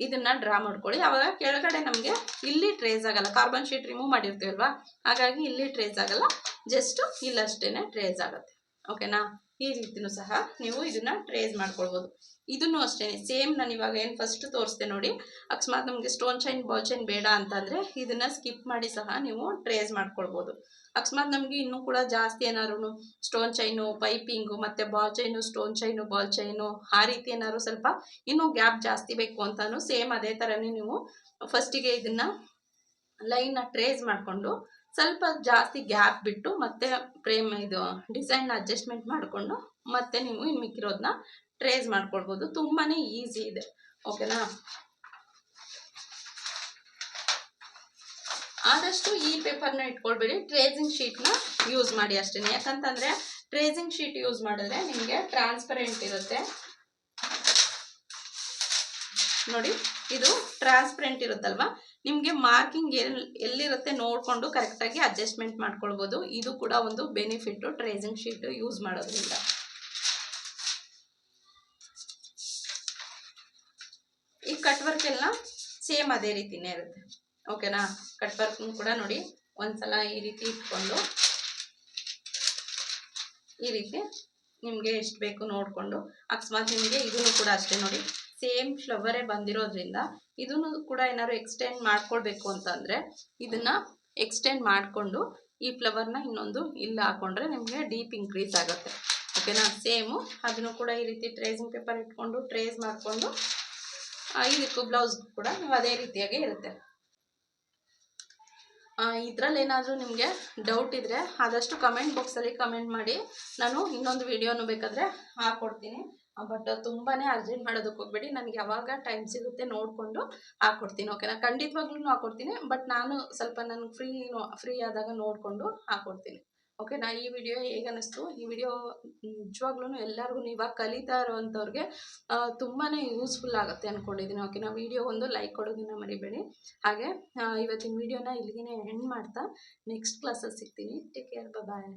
ಇದನ್ನು ಡ್ರಾ ಮಾಡ್ಕೊಳ್ಳಿ. ಆವಾಗ ಕೆಳಗಡೆ ನಮಗೆ ಇಲ್ಲಿ ಟ್ರೇಸ್ ಆಗಲ್ಲ, ಕಾರ್ಬನ್ ಶೀಟ್ ರಿಮೂವ್ ಮಾಡಿರ್ತೀವಲ್ವಾ, ಹಾಗಾಗಿ ಇಲ್ಲಿ ಟ್ರೇಸ್ ಆಗಲ್ಲ, ಜಸ್ಟ್ ಇಲ್ಲಷ್ಟೇ ಟ್ರೇಸ್ ಆಗುತ್ತೆ. ಓಕೆನಾ? ಈ ರೀತಿಯೂ ಸಹ ನೀವು ಇದನ್ನು ಟ್ರೇಸ್ ಮಾಡ್ಕೊಳ್ಬೋದು. ಇದನ್ನು ಅಷ್ಟೇ ಸೇಮ್ ನಾನು ಇವಾಗ ಏನು ಫಸ್ಟ್ ತೋರಿಸ್ದೆ ನೋಡಿ, ಅಕಸ್ಮಾತ್ ನಮಗೆ ಸ್ಟೋನ್ ಚೈನ್ ಬಾಲ್ ಚೈನ್ ಬೇಡ ಅಂತಂದರೆ ಇದನ್ನು ಸ್ಕಿಪ್ ಮಾಡಿ ಸಹ ನೀವು ಟ್ರೇಸ್ ಮಾಡ್ಕೊಳ್ಬೋದು. ಅಕಸ್ಮಾತ್ ನಮಗೆ ಇನ್ನೂ ಕೂಡ ಜಾಸ್ತಿ ಏನಾದ್ರು ಸ್ಟೋನ್ ಚೈನು ಪೈಪಿಂಗು ಮತ್ತು ball chain stone chain ball chain ಆ ರೀತಿ ಏನಾದ್ರು ಸ್ವಲ್ಪ ಇನ್ನೂ ಗ್ಯಾಪ್ ಜಾಸ್ತಿ ಬೇಕು ಅಂತಲೂ ಸೇಮ್ ಅದೇ ಥರನೇ ನೀವು ಫಸ್ಟಿಗೆ ಇದನ್ನು ಲೈನ್ನ ಟ್ರೇಸ್ ಮಾಡಿಕೊಂಡು ಸ್ವಲ್ಪ ಜಾಸ್ತಿ ಗ್ಯಾಪ್ ಬಿಟ್ಟು ಮತ್ತೆ ಇದು ಡಿಸೈನ್ನ ಅಡ್ಜಸ್ಟ್ಮೆಂಟ್ ಮಾಡಿಕೊಂಡು ಮತ್ತೆ ನೀವು ಇನ್ನು ಮಿಕ್ಕಿರೋದನ್ನ ಟ್ರೇಸ್ ಮಾಡ್ಕೊಳ್ಬೋದು. ತುಂಬಾ ಈಸಿ ಇದೆ. ಓಕೆನಾ? ಆದಷ್ಟು ಈ ಪೇಪರ್ನ ಇಟ್ಕೊಳ್ಬೇಡಿ, ಟ್ರೇಸಿಂಗ್ ಶೀಟ್ನ ಯೂಸ್ ಮಾಡಿ ಅಷ್ಟೇ. ಯಾಕಂತಂದರೆ ಟ್ರೇಸಿಂಗ್ ಶೀಟ್ ಯೂಸ್ ಮಾಡಿದ್ರೆ ನಿಮಗೆ ಟ್ರಾನ್ಸ್ಪರೆಂಟ್ ಇರುತ್ತೆ ನೋಡಿ. ಇದು ಟ್ರಾನ್ಸ್ಪರೆಂಟ್ ಇರುತ್ತಲ್ವಾ, ನಿಮಗೆ ಮಾರ್ಕಿಂಗ್ ಎಲ್ಲಿರುತ್ತೆ ನೋಡಿಕೊಂಡು ಕರೆಕ್ಟಾಗಿ ಅಡ್ಜಸ್ಟ್ಮೆಂಟ್ ಮಾಡ್ಕೊಳ್ಬೋದು. ಇದು ಕೂಡ ಒಂದು ಬೆನಿಫಿಟ್ಟು ಟ್ರೇಸಿಂಗ್ ಶೀಟ್ ಯೂಸ್ ಮಾಡೋದ್ರಿಂದ. ಈ ಕಟ್ ವರ್ಕ್ ಎಲ್ಲ ಸೇಮ್ ಅದೇ ರೀತಿನೇ ಇರುತ್ತೆ. ಓಕೆನಾ? ಕಟ್ ವರ್ಕ್ ಕೂಡ ನೋಡಿ, ಒಂದ್ಸಲ ಈ ರೀತಿ ಇಟ್ಕೊಂಡು ಈ ರೀತಿ ನಿಮಗೆ ಎಷ್ಟು ಬೇಕು ನೋಡಿಕೊಂಡು, ಅಕಸ್ಮಾತ್ ನಿಮಗೆ ಇದನ್ನು ಕೂಡ ಅಷ್ಟೇ ನೋಡಿ ಸೇಮ್ ಫ್ಲವರೇ ಬಂದಿರೋದ್ರಿಂದ ಇದನ್ನು ಕೂಡ ಏನಾದ್ರು ಎಕ್ಸ್ಟೆಂಡ್ ಮಾಡ್ಕೊಳ್ಬೇಕು ಅಂತಂದರೆ ಇದನ್ನು ಎಕ್ಸ್ಟೆಂಡ್ ಮಾಡಿಕೊಂಡು ಈ ಫ್ಲವರ್ನ ಇನ್ನೊಂದು ಇಲ್ಲಿ ಹಾಕೊಂಡ್ರೆ ನಿಮಗೆ ಡೀಪ್ ಇನ್ಕ್ರೀಸ್ ಆಗುತ್ತೆ. ಓಕೆನಾ? ಸೇಮು ಅದನ್ನು ಕೂಡ ಈ ರೀತಿ ಟ್ರೇಸಿಂಗ್ ಪೇಪರ್ ಇಟ್ಕೊಂಡು ಟ್ರೇಸ್ ಮಾಡಿಕೊಂಡು ಇದಕ್ಕೂ ಬ್ಲೌಸ್ ಕೂಡ ನೀವು ಅದೇ ರೀತಿಯಾಗಿ ಇರುತ್ತೆ. ಇದರಲ್ಲಿ ಏನಾದರೂ ನಿಮಗೆ ಡೌಟ್ ಇದ್ದರೆ ಆದಷ್ಟು ಕಮೆಂಟ್ ಬಾಕ್ಸಲ್ಲಿ ಕಮೆಂಟ್ ಮಾಡಿ, ನಾನು ಇನ್ನೊಂದು ವಿಡಿಯೋನು ಬೇಕಾದರೆ ಹಾಕ್ಕೊಡ್ತೀನಿ. ಬಟ್ ತುಂಬಾ ಅರ್ಜೆಂಟ್ ಮಾಡೋದಕ್ಕೆ ಹೋಗ್ಬೇಡಿ. ನನಗೆ ಯಾವಾಗ ಟೈಮ್ ಸಿಗುತ್ತೆ ನೋಡಿಕೊಂಡು ಹಾಕ್ಕೊಡ್ತೀನಿ. ಓಕೆನಾ? ಖಂಡಿತವಾಗ್ಲೂ ಹಾಕ್ಕೊಡ್ತೀನಿ. ಬಟ್ ನಾನು ಸ್ವಲ್ಪ ನನಗೆ ಫ್ರೀ ಆದಾಗ ನೋಡಿಕೊಂಡು ಹಾಕ್ಕೊಡ್ತೀನಿ. ಓಕೆನಾ? ಈ ವಿಡಿಯೋ ಹೇಗೆ ಅನ್ನಿಸ್ತು? ಈ ವಿಡಿಯೋ ನಿಜವಾಗ್ಲೂ ಎಲ್ಲರಿಗೂ ಇವಾಗ ಕಲಿತಾ ಇರೋವಂಥವ್ರಿಗೆ ತುಂಬಾ ಯೂಸ್ಫುಲ್ ಆಗುತ್ತೆ ಅಂದ್ಕೊಂಡಿದ್ದೀನಿ. ಓಕೆನಾ? ವಿಡಿಯೋ ಒಂದು ಲೈಕ್ ಕೊಡೋದನ್ನು ಮರಿಬೇಡಿ. ಹಾಗೆ ಇವತ್ತಿನ ವಿಡಿಯೋನ ಇಲ್ಲಿಗೆ ಎಂಡ್ ಮಾಡ್ತಾ ನೆಕ್ಸ್ಟ್ ಕ್ಲಾಸಲ್ಲಿ ಸಿಗ್ತೀನಿ. Take care. ಬಾಯ್.